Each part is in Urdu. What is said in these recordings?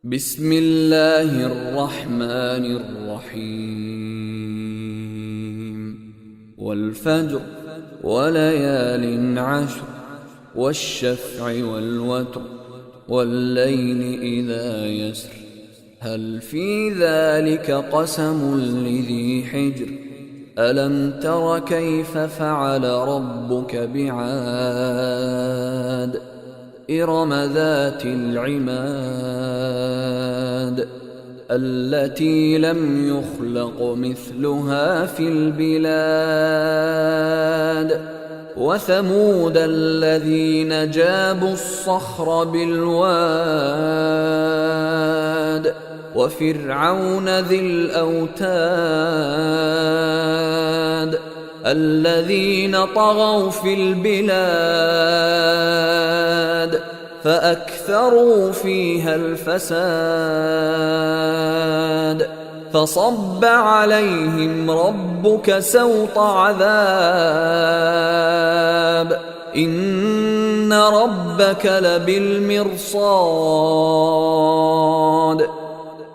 بسم الله الرحمن الرحيم والفجر وليال عشر والشفع والوتر والليل إذا يسر هل في ذلك قسم لذي حجر ألم تر كيف فعل ربك بعاد إرم ذات العماد التي لم يخلق مثلها في البلاد وثمود الذين جابوا الصخر بالواد وفرعون ذي الأوتاد الذين طغوا في البلاد فأكثروا فيها الفساد فصب عليهم ربك سوط عذاب إن ربك لبالمرصاد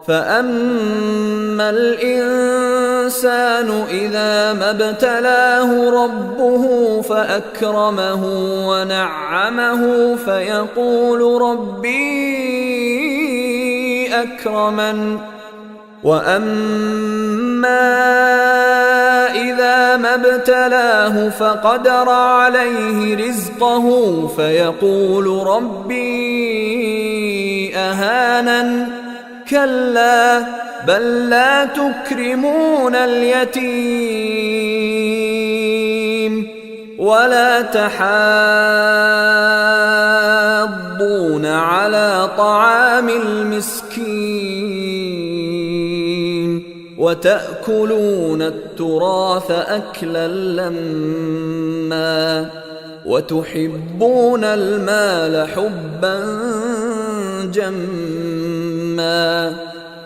فأما الإنسان إذا ما ابتلاه ربه فأكرمه ونعمه فيقول ربي أكرمن وأما إذا ما ابتلاه فقدر عليه رزقه فيقول ربي أهانن كلا بل لا تكرمون اليتيم ولا تحاضون على طعام المسكين وتأكلون التراث أكلا لما وتحبون المال حبا جما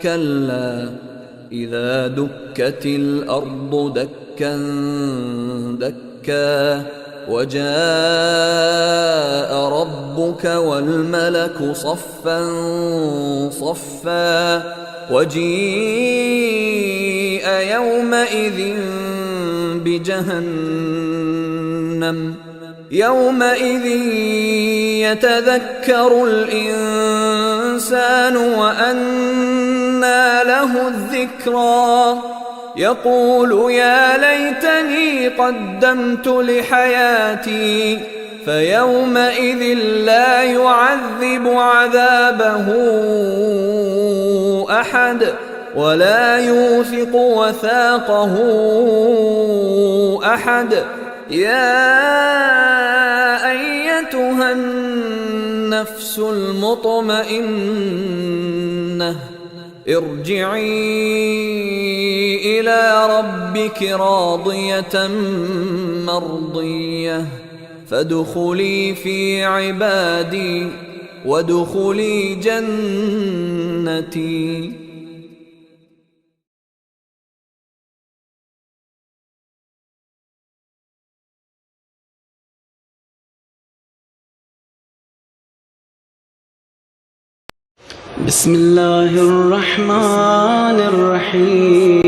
كلا إذا دكت الأرض دكا دكا وجاء ربك والملك صفا صفا وجيء يومئذ بجهنم يومئذ يتذكر الإنسان وأنى له الذكرى يقول يا ليتني قدمت لحياتي فيومئذ لا يعذب عذابه أحد ولا يوثق وثاقه أحد يا أيتها النفس المطمئنة ارجعي إلى ربك راضية مرضية فادخلي في عبادي وادخلي جنتي. بسم الله الرحمن الرحيم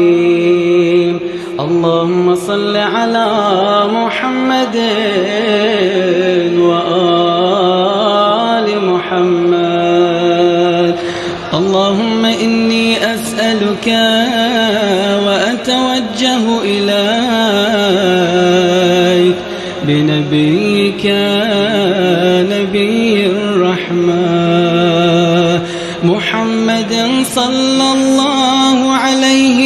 اللهم صل على محمد وآل محمد. اللهم إني أسألك وأتوجه إليك بنبيك نبي الرحمة محمد صلى الله عليه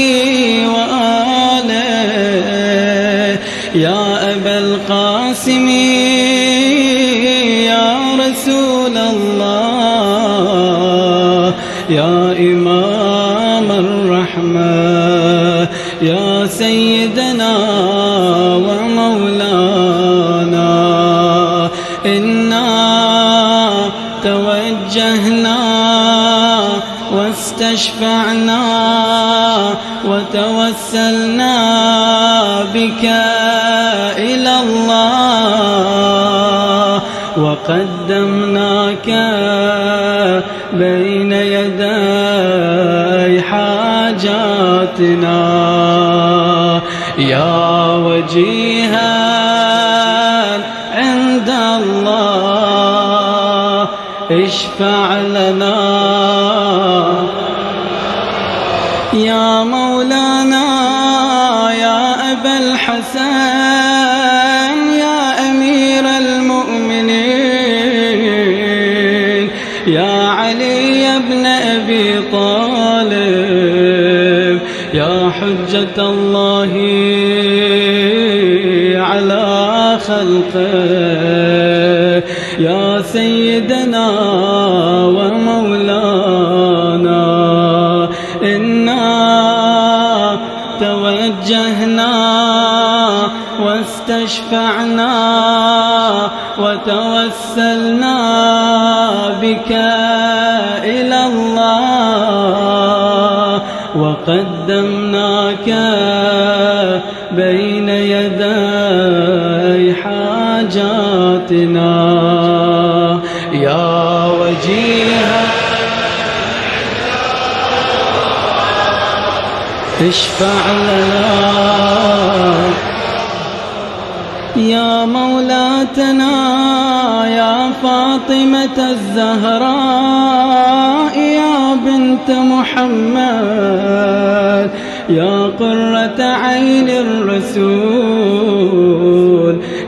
وآله يا أبا القاسم يا رسول الله يا إمام الرحمة يا سيدنا ومولانا إنا توجهنا واستشفعنا وتوسلنا بك إلى الله وقدمناك بين يدي يا وجيها عند الله اشفع لنا يا مولانا يا أبا الحسن يا أمير المؤمنين يا علي بن أبي طالب يا حجة الله على خلقه يا سيدنا ومولانا إنا توجهنا واستشفعنا وتوسلنا بك إلى الله وقدمناك بين يدي حاجاتنا يا وجيها اشفع لنا يا مولاتنا يا فاطمة الزهراء يا بنت محمد يا قرة عين الرسول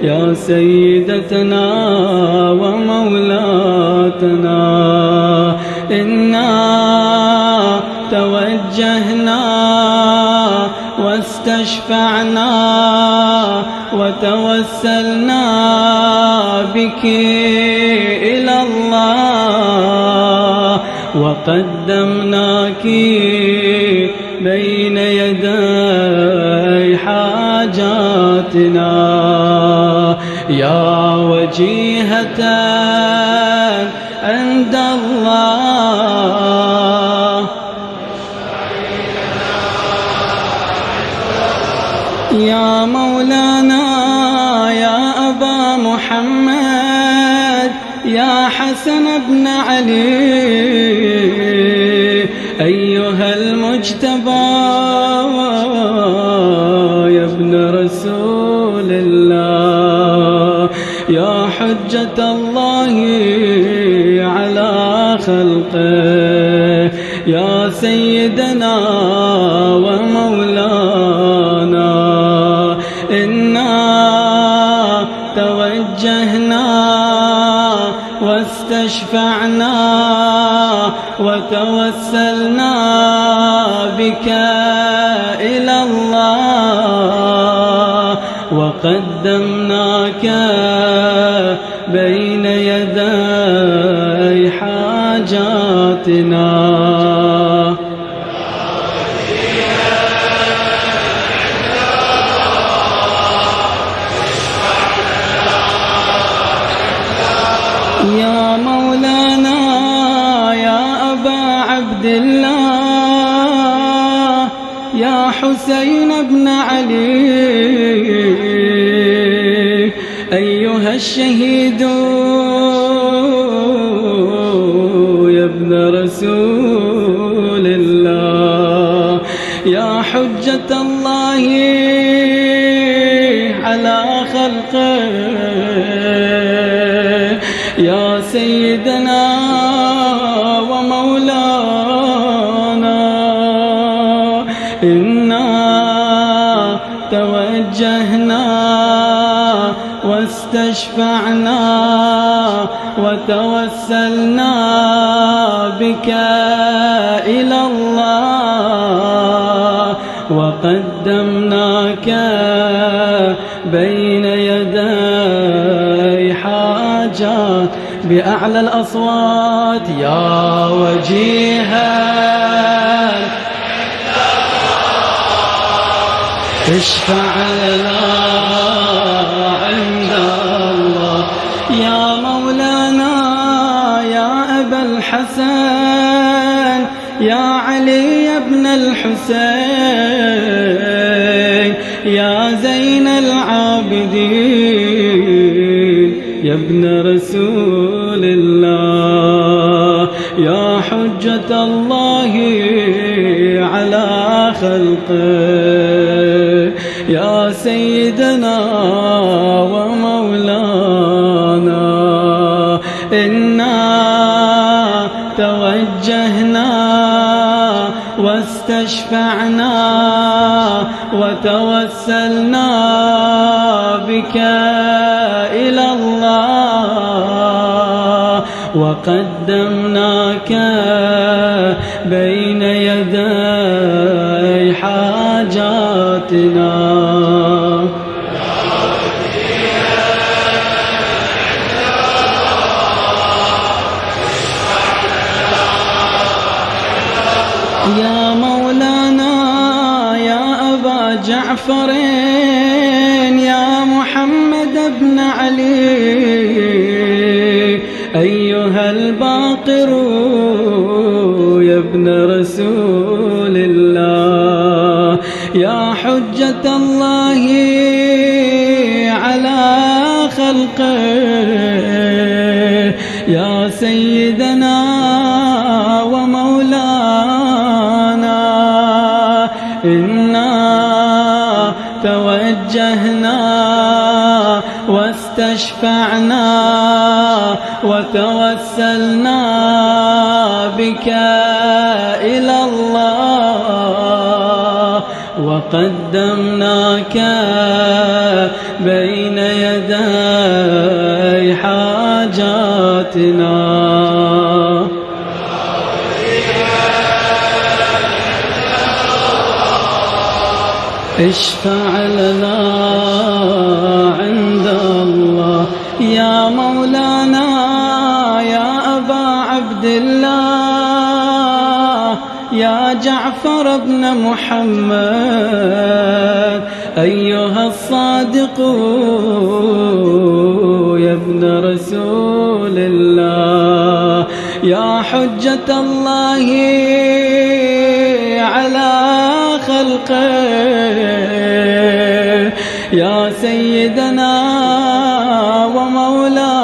يا سيدتنا ومولاتنا إنا توجهنا واستشفعنا وتوسلنا بك إلى الله وقدمناك بين يدي حاجاتنا يا وجيهة عند الله يا مولانا يا أبا محمد يا حسن بن علي أيها المجتبى يا ابن رسول الله يا حجة الله على خلقه يا سيدنا ومولانا إنا توجهنا واستشفعنا وتوسلنا بك إلى الله وقدمناك بين يدي حاجاتنا يا مولانا يا أبا عبد الله يا حسين بن علي أيها الشهيد يا ابن رسول الله يا حجة الله على خلقه يا سيدنا ومولانا إنا توجهنا واستشفعنا وتوسلنا بك إلى الله وقدمناك بين يدي حاجات بأعلى الأصوات يا وجيها اشفع لنا عند الله يا مولانا يا أبا الحسن يا علي بن الحسين يا زين العابدين يا ابن رسول الله يا حجة الله على خلقه يا سيدنا ومولانا إنا توجهنا واستشفعنا وتوسلنا بك إلى الله وقدمناك بين يدي حاجاتنا يا مولانا يا أبا جعفر يا محمد بن علي أيها الباقر يا ابن رسول الله يا حجة الله على خلقه يا سيدنا ومولانا إنا توجهنا واستشفعنا وتوسلنا بك إلى الله وقدمناك بين يدي حاجاتنا اشفع لنا عند الله يا مولانا يا أبا عبد الله يا جعفر بن محمد أيها الصادق يا ابن رسول الله يا حجة الله على خلقه يا سيدنا ومولانا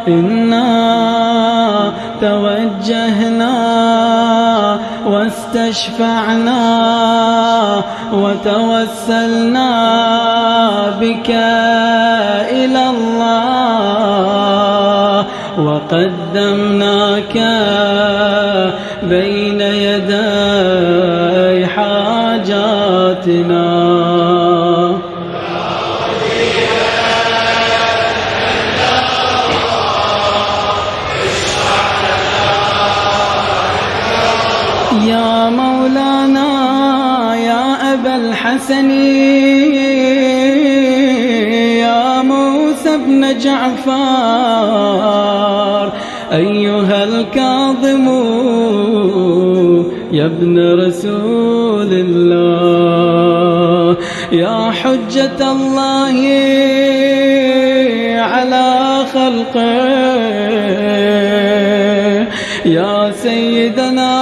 إنا توجهنا واستشفعنا وتوسلنا بك إلى الله وقدمناك بين يدي حاجاتنا يا مولانا يا أبا الحسن يا موسى بن جعفر أيها الكاظم يا ابن رسول الله يا حجة الله على خلقه يا سيدنا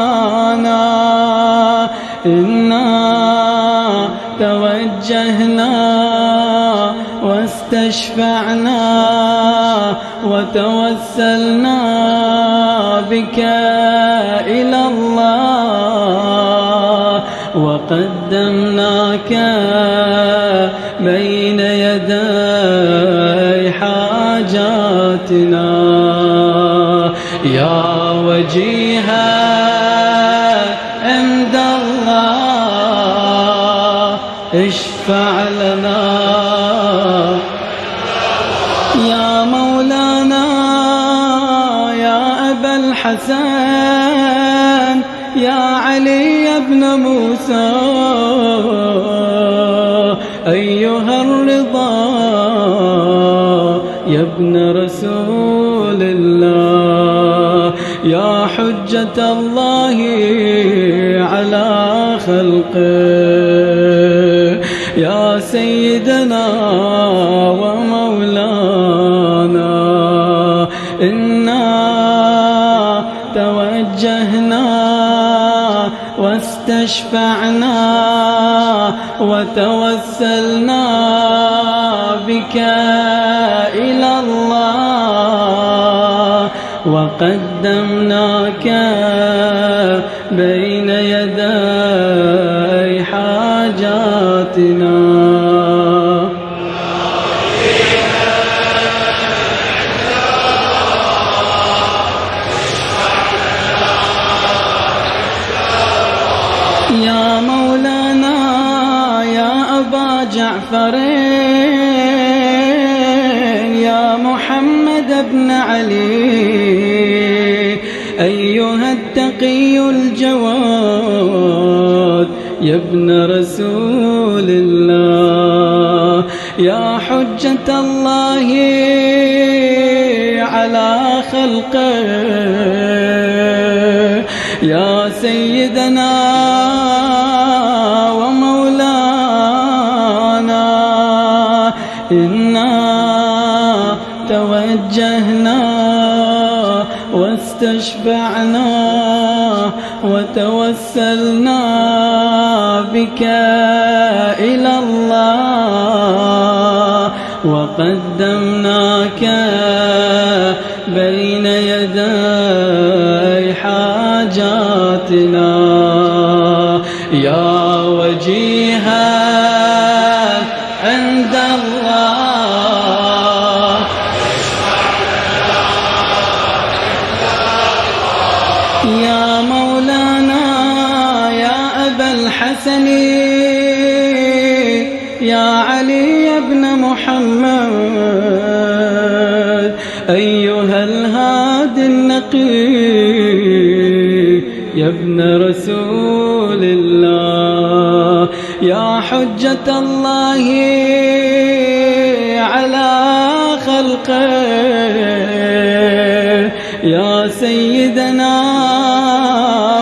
ومولانا إنا توجهنا واستشفعنا وتوسلنا بك إلى الله وقدمناك بين يدي حاجاتنا يا وجيها عند الله اشفع لنا يا مولانا يا أبا الحسن يا علي بن موسى أيها الرضا يا ابن رسول الله يا حجة الله على خلقه يا سيدنا ومولانا إنا توجهنا واستشفعنا وتوسلنا بك إلى الله وقد وقدمناك بين يدي حاجاتنا. يا مولانا يا أبا جعفر يا محمد بن علي أيها التقي الجواد يا ابن رسول الله يا حجة الله على خلقه يا سيدنا ومولانا إنا توجهنا واستشفعنا وتوسلنا بك إلى الله وقدمناك بين يدي حاجاتنا يا وجيها عند الله يا مولانا يا أبا الحسن يا علي بن محمد أيها الهادي النقي يا ابن رسول الله يا حجة الله على خلقه يا سيدنا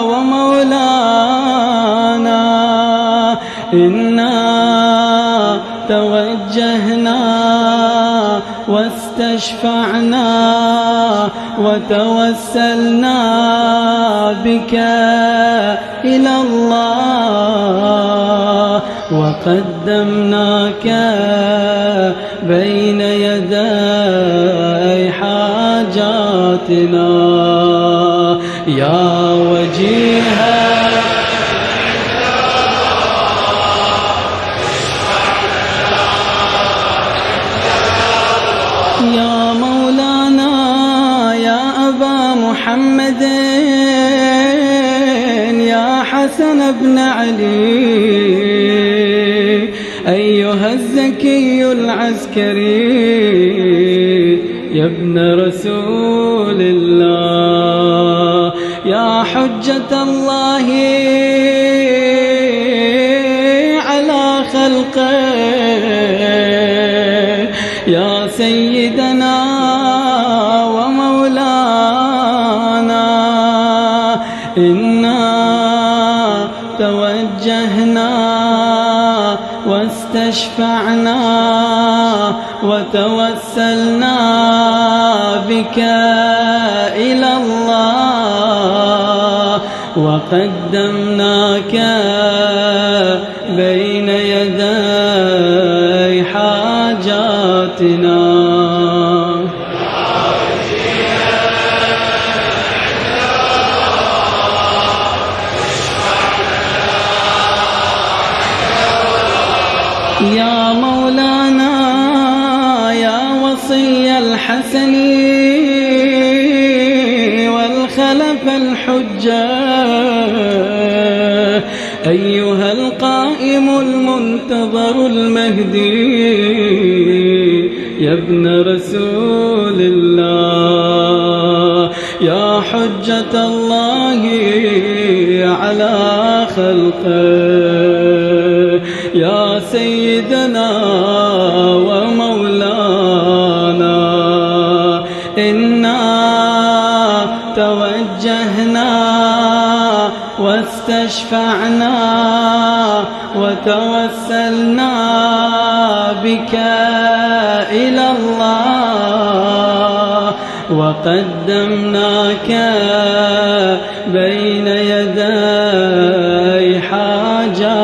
ومولانا إنا توجهنا واستشفعنا وتوسلنا بك إلى الله وقدمناك بين يدي حاجاتنا يا وجيها يا مولانا يا أبا محمد يا حسن بن علي أيها الزكي العسكري يا ابن رسول الله يا حجة الله على خلقه يا سيدنا ومولانا إنا توجهنا واستشفعنا وتوسلنا بك إلى الله وقدمناك بين يدي حاجاتنا يا مولانا يا وصي الحسن والخلف الحجة أيها القائم المنتظر المهدي يا ابن رسول الله يا حجة الله على خلقه يا سيدنا ومولانا إنا توجهنا واستشفعنا وتوسلنا بك إلى الله وقدمناك بين يدي حاجة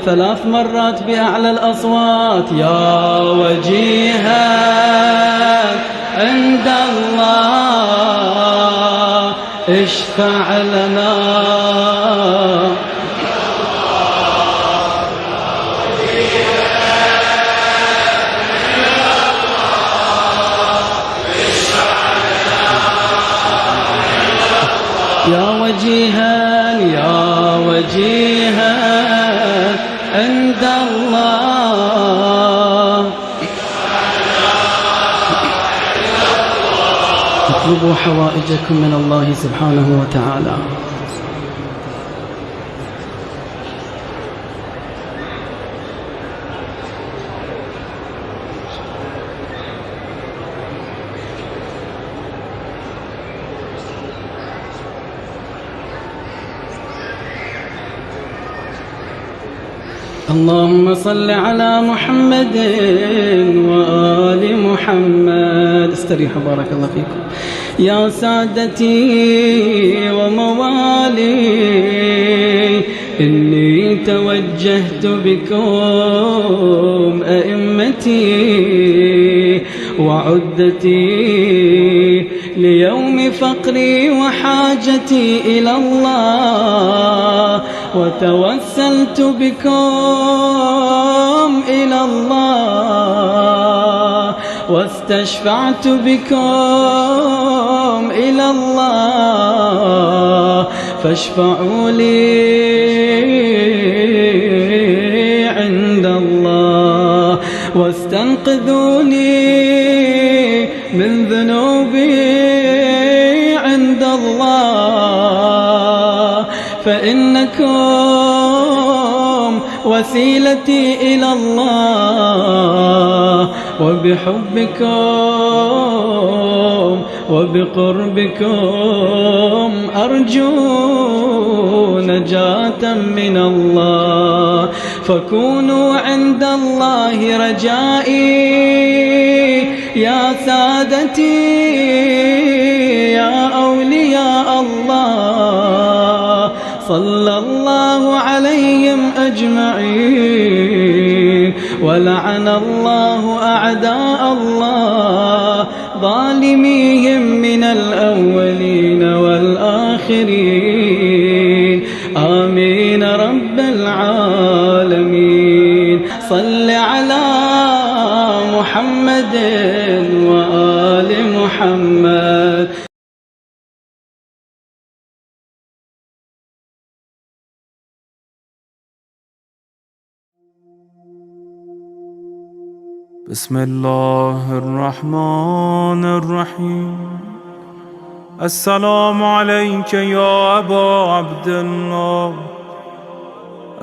3 مرات بأعلى الأصوات يا وجيها عند الله اشفع لنا. يا وجيها يا وجيها عند الله، اطلبوا حوائجكم من الله سبحانه وتعالى. اللهم صل على محمد وآل محمد. استريحوا بارك الله فيكم. يا سادتي وموالي، إني توجهت بكم أئمتي وعدتي ليوم فقري وحاجتي إلى الله، وتوسلت بكم إلى الله، واستشفعت بكم إلى الله، فاشفعوا لي عند الله، واستنقذوني من ذنوبي عند الله، فإنكم وسيلتي إلى الله، وبحبكم وبقربكم أرجو نجاة من الله، فكونوا عند الله رجائي يا سادتي يا أولياء الله. صلى الله عليهم أجمعين، ولعن الله أعداء الله ظالميهم من الأولين والآخرين. آمين رب العالمين. صل على محمد وآل محمد. بسم الله الرحمن الرحيم. السلام عليك يا أبا عبد الله،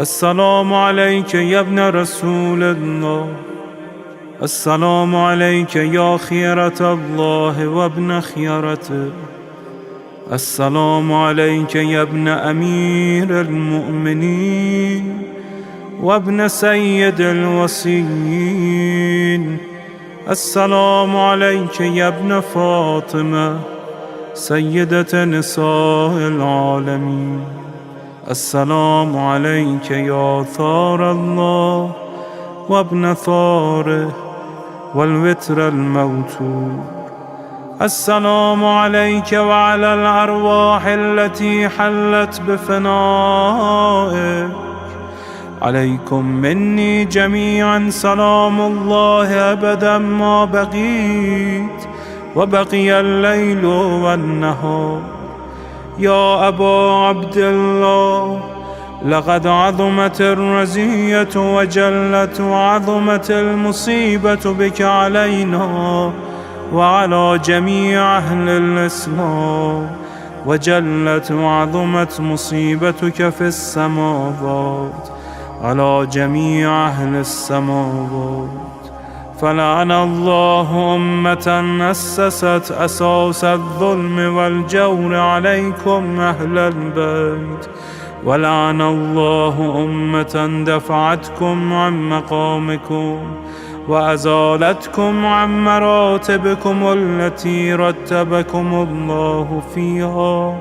السلام عليك يا ابن رسول الله، السلام عليك يا خيرة الله وابن خيرته، السلام عليك يا ابن أمير المؤمنين وابن سيد الوصيين، السلام عليك يا ابن فاطمة سيدة نساء العالمين، السلام عليك يا ثار الله وابن ثاره والوتر الموتور، السلام عليك وعلى الأرواح التي حلت بفنائك، عليكم مني جميعا سلام الله أبدا ما بقيت وبقي الليل والنهار. يا أبا عبد الله، لقد عظمت الرزية وجلت وعظمت المصيبة بك علينا وعلى جميع أهل الإسلام، وجلت وعظمت مصيبتك في السماوات على جميع أهل السماوات. فلعن الله أمة أسست أساس الظلم والجور عليكم أهل البيت، ولعن الله أمة دفعتكم عن مقامكم وأزالتكم عن مراتبكم التي رتبكم الله فيها،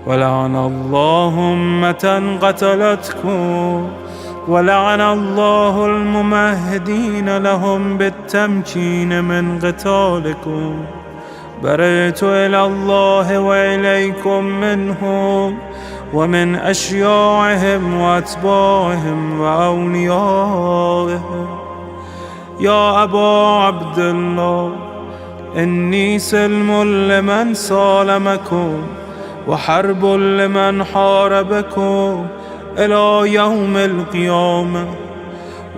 ولعن الله أمة قتلتكم، ولعن الله الممهدين لهم بالتمكين من قتالكم، برئت إلى الله وإليكم منهم ومن أشياعهم وأتباعهم وأوليائهم. يا أبا عبد الله، إني سلم لمن سالمكم وحرب لمن حاربكم إلى يوم القيامة.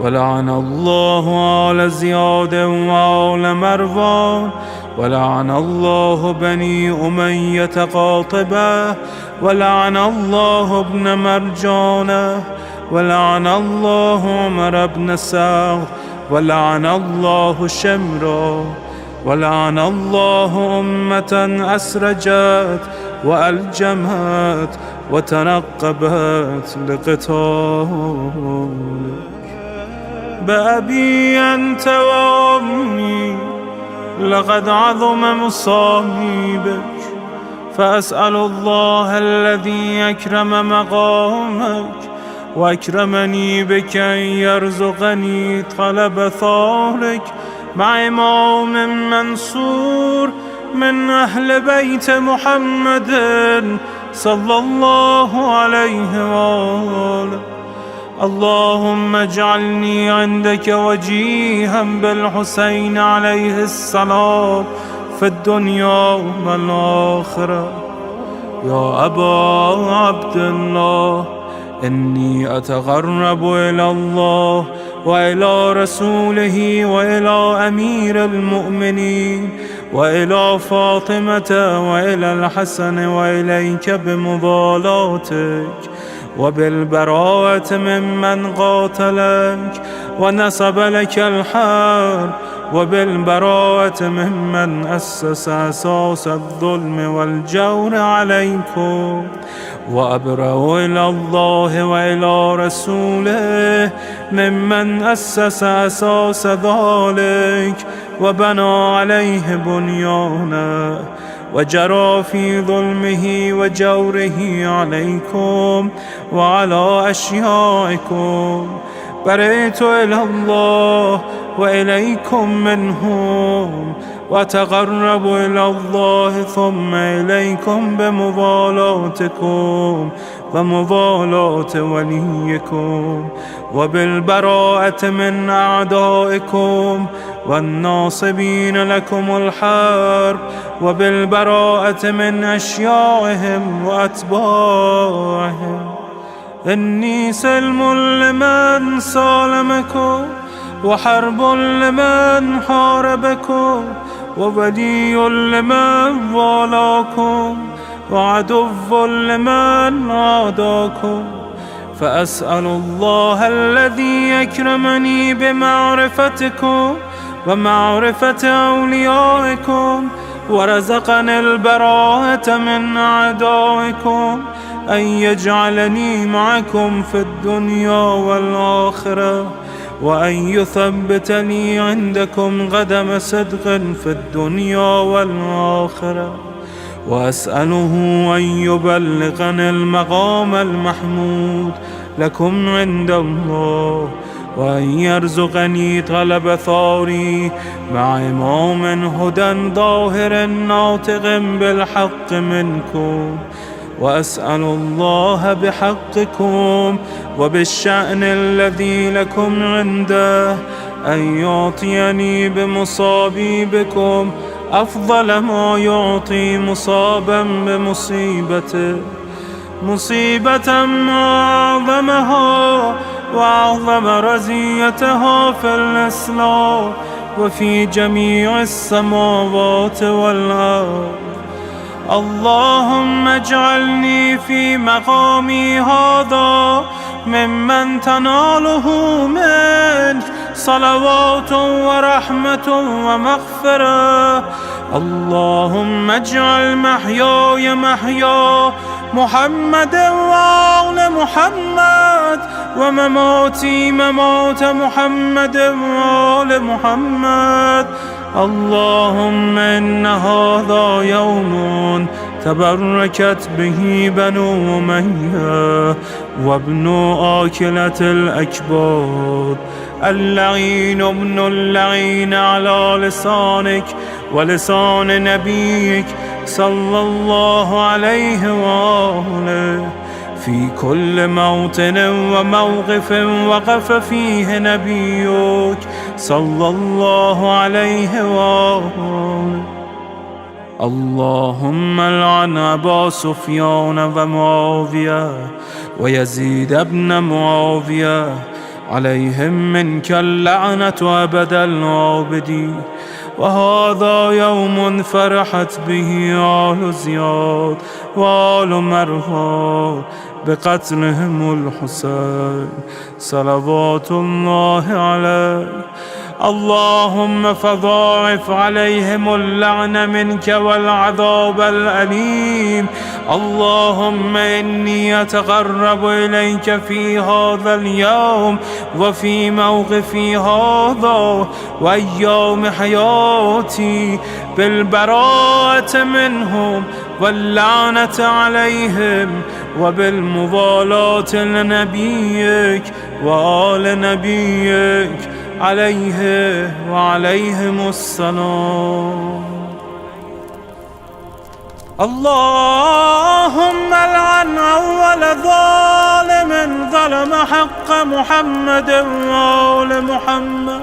ولعن الله آل زياد وآل مروان، ولعن الله بني أمية قاطبة، ولعن الله ابن مرجانة، ولعن الله عمر بن سعد، ولعن الله شمرا، ولعن الله أمة أسرجت وألجمت وتنقبت لقتالك. بأبي أنت وأمي لقد عظم مصابك، فأسأل الله الذي أكرم مقامك وأكرمني بك أن يرزقني طلب ثارك مع إمام منصور من أهل بيت محمد صلى الله عليه وآله. اللهم اجعلني عندك وجيها بالحسين عليه السلام في الدنيا والآخرة. يا أبا عبد الله، إني أتقرب إلى الله وإلى رسوله وإلى أمير المؤمنين وإلى فاطمة وإلى الحسن وإليك بمضالاتك وبالبراءة ممن قاتلك ونسب لك الحرب، وبالبراءة ممن أسس أساس الظلم والجور عليكم. وأبرأ إلى الله وإلى رسوله ممن أسس أساس ذلك وبنى عليه بنيانا وجرى في ظلمه وجوره عليكم وعلى أشيائكم. برئت إلى الله وإليكم منهم، وتقرب إلى الله ثم إليكم بمضالاتكم ومضالاة وليكم، وبالبراءة من أعدائكم والناصبين لكم الحرب، وبالبراءة من أشيائهم وأتباعهم. إني سلم لمن سالمكم وحرب لمن حاربكم وولي لمن والاكم وعدو لمن عاداكم. فأسأل الله الذي أكرمني بمعرفتكم ومعرفة أوليائكم ورزقني البراءة من أعدائكم أن يجعلني معكم في الدنيا والآخرة، وأن يثبت لي عندكم قدم صدق في الدنيا والآخرة. وأسأله أن يبلغني المقام المحمود لكم عند الله، وأن يرزقني طلب ثاري مع إمام هدى ظاهر ناطق بالحق منكم. وأسأل الله بحقكم وبالشأن الذي لكم عنده أن يعطيني بمصابي بكم أفضل ما يعطي مصابا بمصيبته، مصيبة أعظمها وأعظم رزيتها في الإسلام وفي جميع السماوات والأرض. اللهم اجعلني في مقامي هذا ممن تناله منك صلوات ورحمة ومغفرة. اللهم اجعل محياي محيا محمد وآل محمد، ومماتي ممات محمد وآل محمد. اللهم إن هذا يوم تبركت به بنو أمية وابن آكلة الأكباد، اللعين ابن اللعين على لسانك ولسان نبيك صلى الله عليه وآله في كل موطن وموقف وقف فيه نبيك صلى الله عليه وآله. اللهم لعن أبا سفيان ومعاوية ويزيد بن معاوية عليهم منك اللعنة أبد العابدين. وهذا يوم فرحت به آل زياد وآل مروان بقتلهم الحسين صلوات الله عليه. اللهم فضاعف عليهم اللعن منك والعذاب الأليم. اللهم إني أتقرب إليك في هذا اليوم وفي موقفي هذا وأيام حياتي بالبراءة منهم واللعنة عليهم وبالموالاة لنبيك وآل نبيك عليه وعليهم السلام. اللهم لعن أول ظالم ظلم حق محمد وآل محمد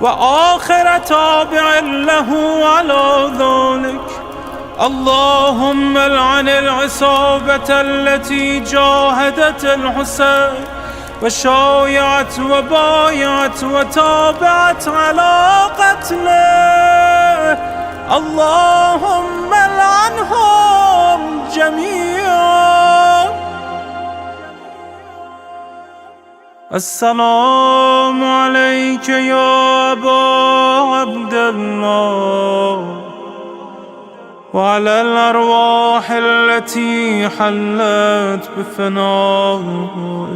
وآخر تابع له على ذلك. اللهم لعن العصابة التي جاهدت الحسين وشايعت وبايعت وتابعت على قتله. اللهم لعنهم جميعا. السلام عليك يا أبا عبد الله وعلى الأرواح التي حلت بفنائك.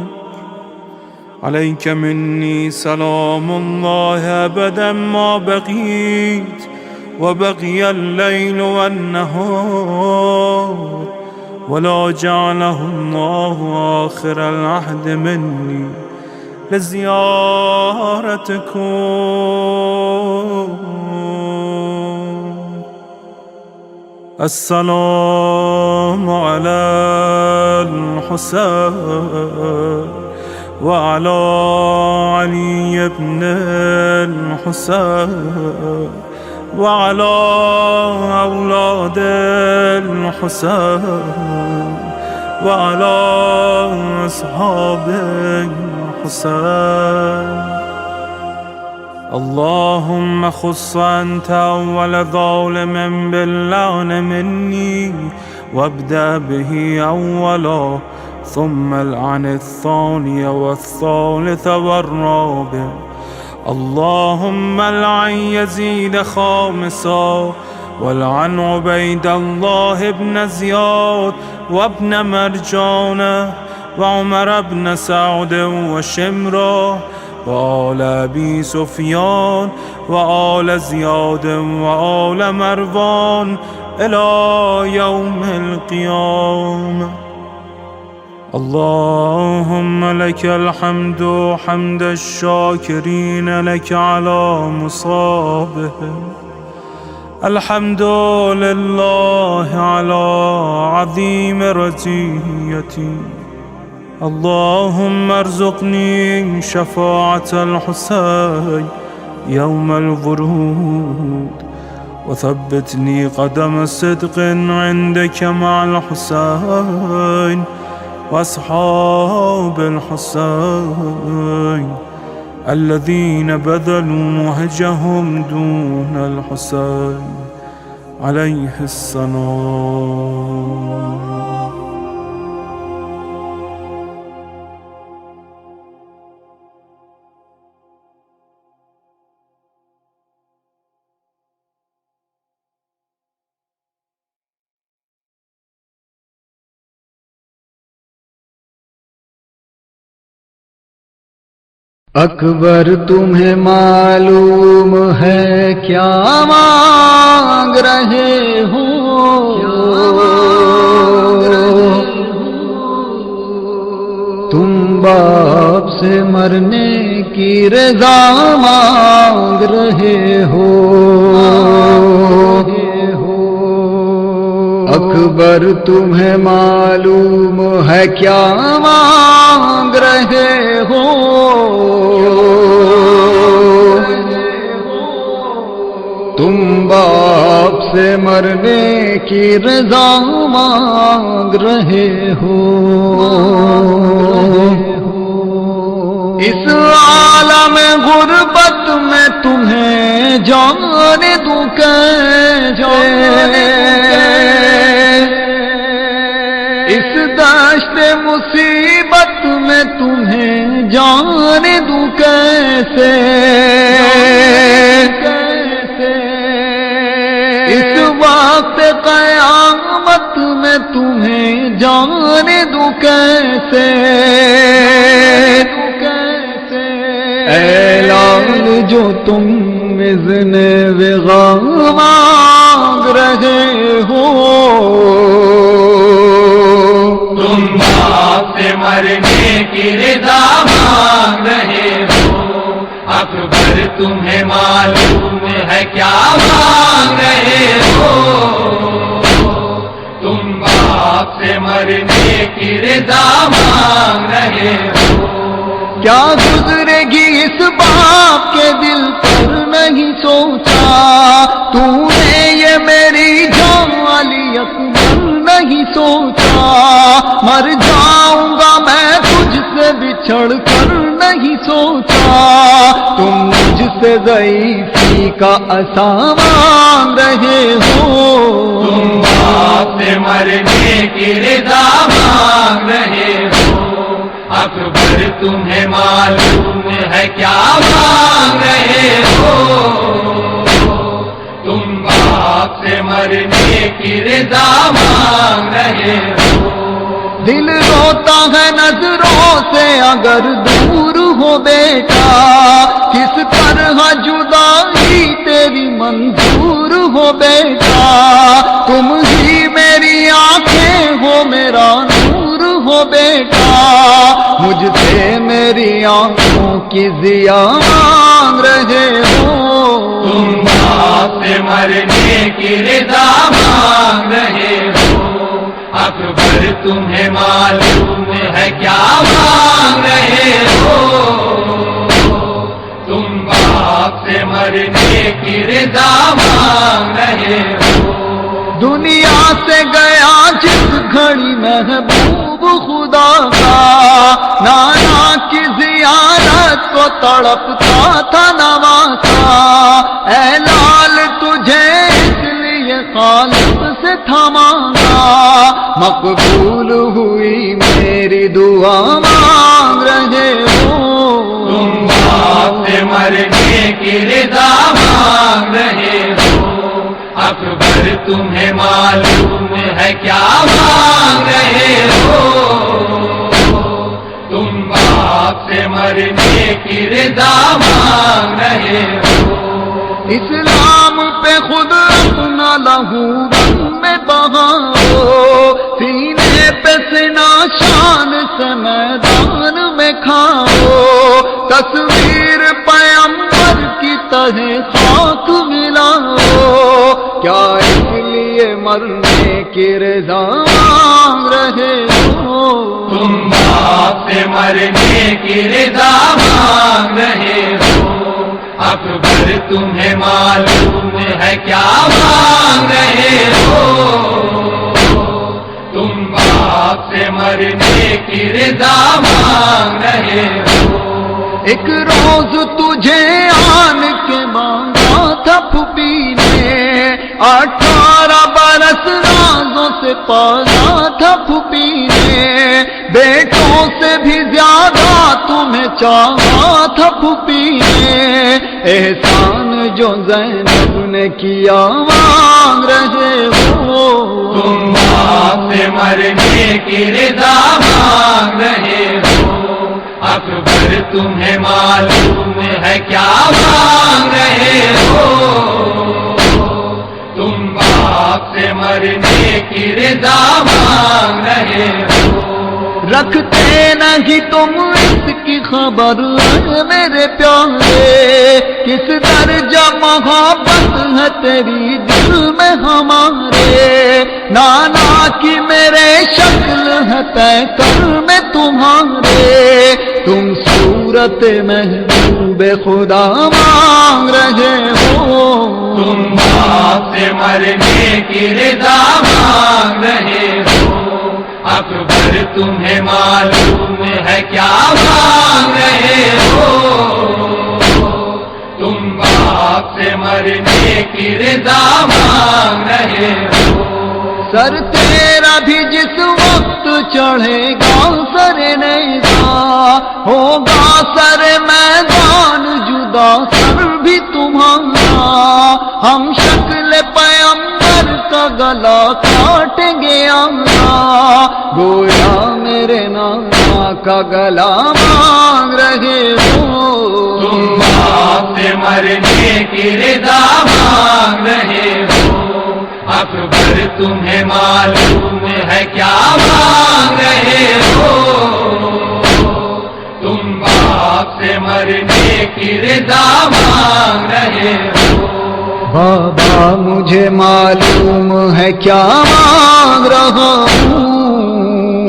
عليك مني سلام الله أبدا ما بقيت وبقي الليل والنهار، ولا جعله الله آخر العهد مني لزيارتكم. السلام على الحسين وعلى علي بن الحسين وعلى أولاد الحسين وعلى أصحاب الحسين. اللهم خص أنت أول ظالم باللعن مني وابدأ به أولا، ثم العن الثاني والثالث والرابع. اللهم العن يزيد خامسا، والعن عبيد الله بن زياد وابن مرجان وعمر بن سعد وشمرة وآل أبي سفيان وآل زياد وآل مروان إلى يوم القيامة. اللهم لك الحمد حمد الشاكرين لك على مصابهم. الحمد لله على عظيم رزيتي. اللهم ارزقني شفاعة الحسين يوم الورود، وثبتني قدم صدق عندك مع الحسين وأصحاب الحسين الذين بذلوا مهجهم دون الحسين عليه السلام. اکبر تمہیں معلوم ہے کیا مانگ رہے ہو، تم باپ سے مرنے کی رضا مانگ رہے ہو، اکبر تمہیں معلوم ہے کیا مانگ رہے ہو؟ تم باپ سے مرنے کی رضا مانگ رہے ہو، اس عالم غربت میں تمہیں جانے دوں کیسے؟ اس دشت مصیبت میں تمہیں جانے دوں کیسے؟ اس وقت قیامت میں تمہیں جانے دوں کیسے؟ اعلان جو تم اذن وغا مانگ رہے ہو، تم باپ سے مرنے کی رضا مانگ رہے ہو، اکبر تمہیں معلوم ہے کیا مانگ رہے ہو؟ تم باپ سے مرنے کی رضا مانگ رہے ہو، کیا گزرے گی اس باپ کے دل پر نہیں سوچا؟ تو نے یہ میری جان والی اکبر نہیں سوچا؟ مر جاؤں گا میں تجھ سے بچھڑ کر نہیں سوچا؟ تم مجھ سے ضعیفی کا عصا مانگ رہے ہو، تم باپ سے مرنے کی رضا مانگ رہے ہو، اکبر تمہیں معلوم ہے کیا مانگ رہے ہو؟ تم باپ سے مرنے کی رضا مانگ رہے ہو، دل روتا ہے نظروں سے اگر دور ہو بیٹا، کس طرح جدائی تیری منظور ہو بیٹا؟ تم ہی میری آنکھیں ہو، میرا نور ہو بیٹا، مجھ سے میری آنکھوں کی ضیا مانگ رہے ہو، تم باپ سے مرنے کی رضا مانگ رہے ہو، اکبر تمہیں معلوم ہے کیا مانگ رہے ہو؟ تم باپ سے مرنے کی رضا مانگ رہے ہو، دنیا سے گیا جس گھڑی محبوب خدا کا، نانا کی زیارت کو تڑپتا تھا نواسا، اے لال تجھے اس لیے خالق سے تھا مانگا، مقبول ہوئی میری دعا مانگ رہے ہو، تم باپ سے مرنے کی رضا مانگ رہے ہو، اکبر تمہیں معلوم ہے کیا مانگ رہے ہو؟ تم باپ سے مرنے کی رضا مانگ رہے ہو، اسلام پہ خود اپنا لہو رنگ میں بہاؤ، سینے پہ سنا شان سے میدان میں کھاؤ، تصویر پیمبر کی تہ خاک ملاؤ، کیا اس لیے مرنے کی رضا مانگ رہے ہو؟ تم باپ سے مرنے کی رضا مانگ رہے ہو، اکبر تمہیں معلوم ہے کیا مانگ رہے ہو؟ تم باپ سے مرنے کی رضا مانگ رہے ہو، ایک روز تجھے آن کے مانگا تھا پھوپھی نے، 18 برس رازوں سے پالا تھا پھوپھی نے، بیٹوں سے بھی زیادہ تمہیں چاہا تھا پھوپھی نے، احسان جو زینب نے کیا مانگ رہے ہو، تم باپ سے مرنے کی رضا مانگ رہے ہو، اکبر تمہیں معلوم ہے کیا مانگ رہے ہو؟ تم باپ سے مرنے کی رضا مانگ رہے ہو، رکھتے نہیں تم اس کی خبر ہے میرے پیارے، کس درجہ محبت ہے تیری دل میں ہمارے، نانا کی میرے شکل ہے طے کر میں تمہارے، تم صورت محبوب خدا مانگ رہے ہو، تم باپ سے مرنے کی رضا مانگ رہے ہو، اکبر تمہیں معلوم ہے کیا مانگ رہے ہو، تم باپ سے مرنے کی رضا مانگ رہے ہو، سر تیرا بھی جس وقت چڑھے گا سر نیزا، ہوگا سر میدان جدا سر بھی تمہارا، ہم شکل پیغمبر کا گلا کاٹیں گے آنا، گویا میرے نانا کا گلا مانگ رہے ہو، تم باپ سے مرنے کی رضا مانگ رہے ہو، اکبر تمہیں معلوم ہے کیا مانگ رہے ہو، تم باپ سے مرنے کی رضا مانگ رہے ہو، بابا مجھے معلوم ہے کیا مانگ رہا ہوں،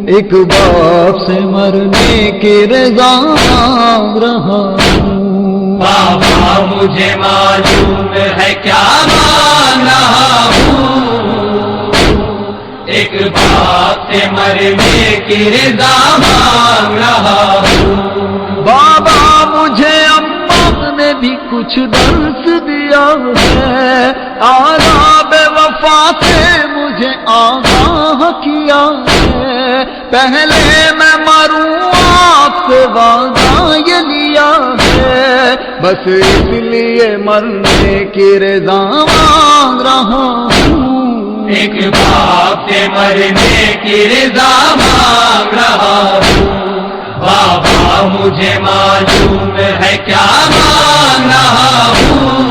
ایک باپ سے مرنے کی رضا مانگ رہا ہوں، بابا مجھے معلوم ہے کیا مانگ رہا ہوں، ایک باپ سے مرنے کی رضا مانگ رہا ہوں، بابا مجھے اماں نے بھی کچھ درس دیا ہے، آداب وفا سے مجھے آگاہ کیا ہے، پہلے میں مروں آپ سے وعدہ یہ لیا ہے، بس اس لیے مرنے کی رضا مانگ رہا ہوں، ایک باپ سے مرنے کی رضا مانگ رہا ہوں، بابا مجھے معلوم ہے کیا مانگ رہا ہوں،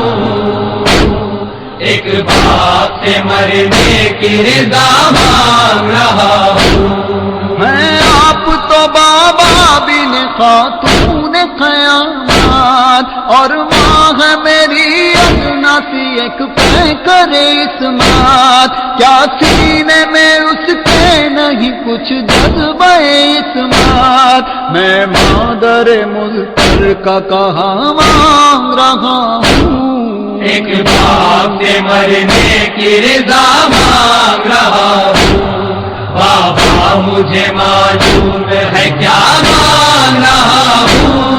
ایک باپ سے مرنے کی رضا مانگ رہا ہوں، میں آپ تو بابا بن خاتون قیامت، اور ماں ہے میری ادنا سی ایک پہ کرے اسمات، کیا سینے میں اس کے نہیں کچھ جذبہ اسمات، میں مادر ملتر کا کہا مانگ رہا ہوں، ایک باپ سے مرنے کی رضا مانگ رہا ہوں، بابا مجھے معلوم ہے کیا مانگ رہا ہوں،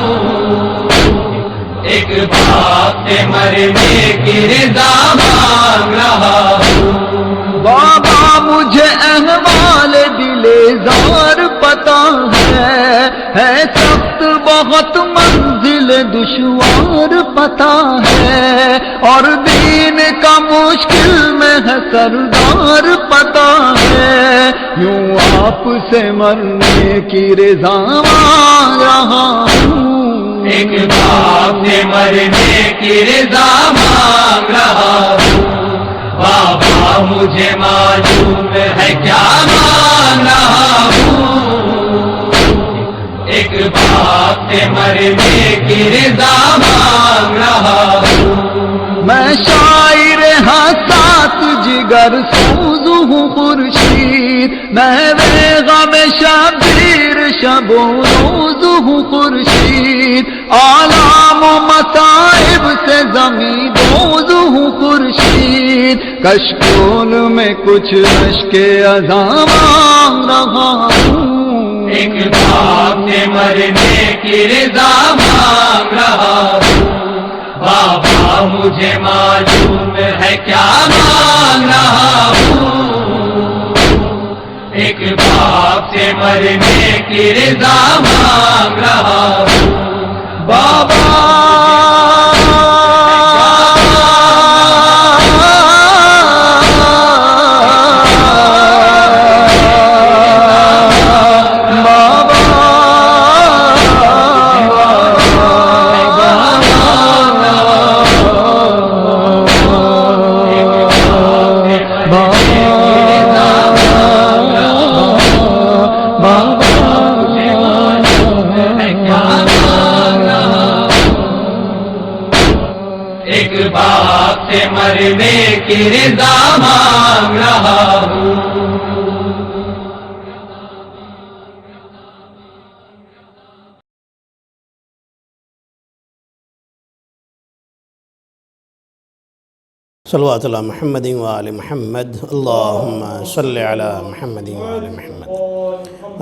ایک باپ سے مرنے کی رضا مانگ رہا ہوں، بابا مجھے احوال دل زار پتا ہے سخت بہت منزل دشوار پتا ہے، اور دین کا مشکل میں ہے سردار پتا ہے، یوں آپ سے مرنے کی رضا مانگ رہا ہوں، ایک باپ سے مرنے کی رضا مانگ رہا ہوں، بابا مجھے معلوم ہے کیا مانگ رہا ہوں، ایک باپ سے مرنے کی رضا مانگ رہا ہوں، میں شاعر حساس جگر سوز ہوں خورشید، میں غم شبیر شب و روز ہوں خورشید، آلام و مصائب سے زمین دوز ہوں خورشید، کشکول میں کچھ اشک ازاں مانگ رہا ہوں، ایک باپ سے مرنے کی رضا مانگ رہا ہوں، بابا مجھے معلوم ہے کیا مانگ رہا ہوں، ایک باپ سے مرنے کی رضا مانگ رہا ہوں، بابا بابا سے مرنے کی رضا مانگ رہا ہوں. صلوات علی محمد و آل محمد. اللہم صلی علی محمد و آل محمد.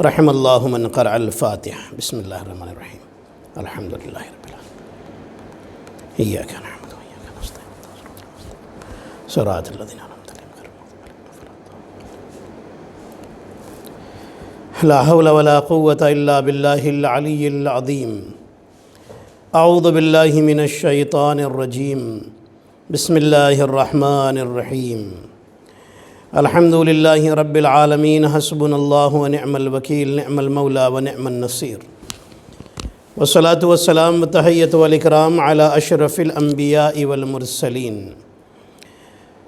رحم اللہ من قرأ الفاتحہ. بسم اللہ الرحمن الرحیم. الحمدللہ رب العالمین. ایاک نعبد و ایاک نستعین. صراط الذین انعمت علیہم غیر المغضوب علیہم. لا حول ولا قوة الا باللہ العلی العظیم. اعوذ باللہ من الشیطان الرجیم. بسم اللہ الرحمن الرحیم. الحمد للہ رب العالمین. حسبنا اللہ ونعم الوکیل. نعم المولا ونعم النصیر. والصلاة والسلام والتحیۃ والاکرام علی اشرف الانبیاء والمرسلین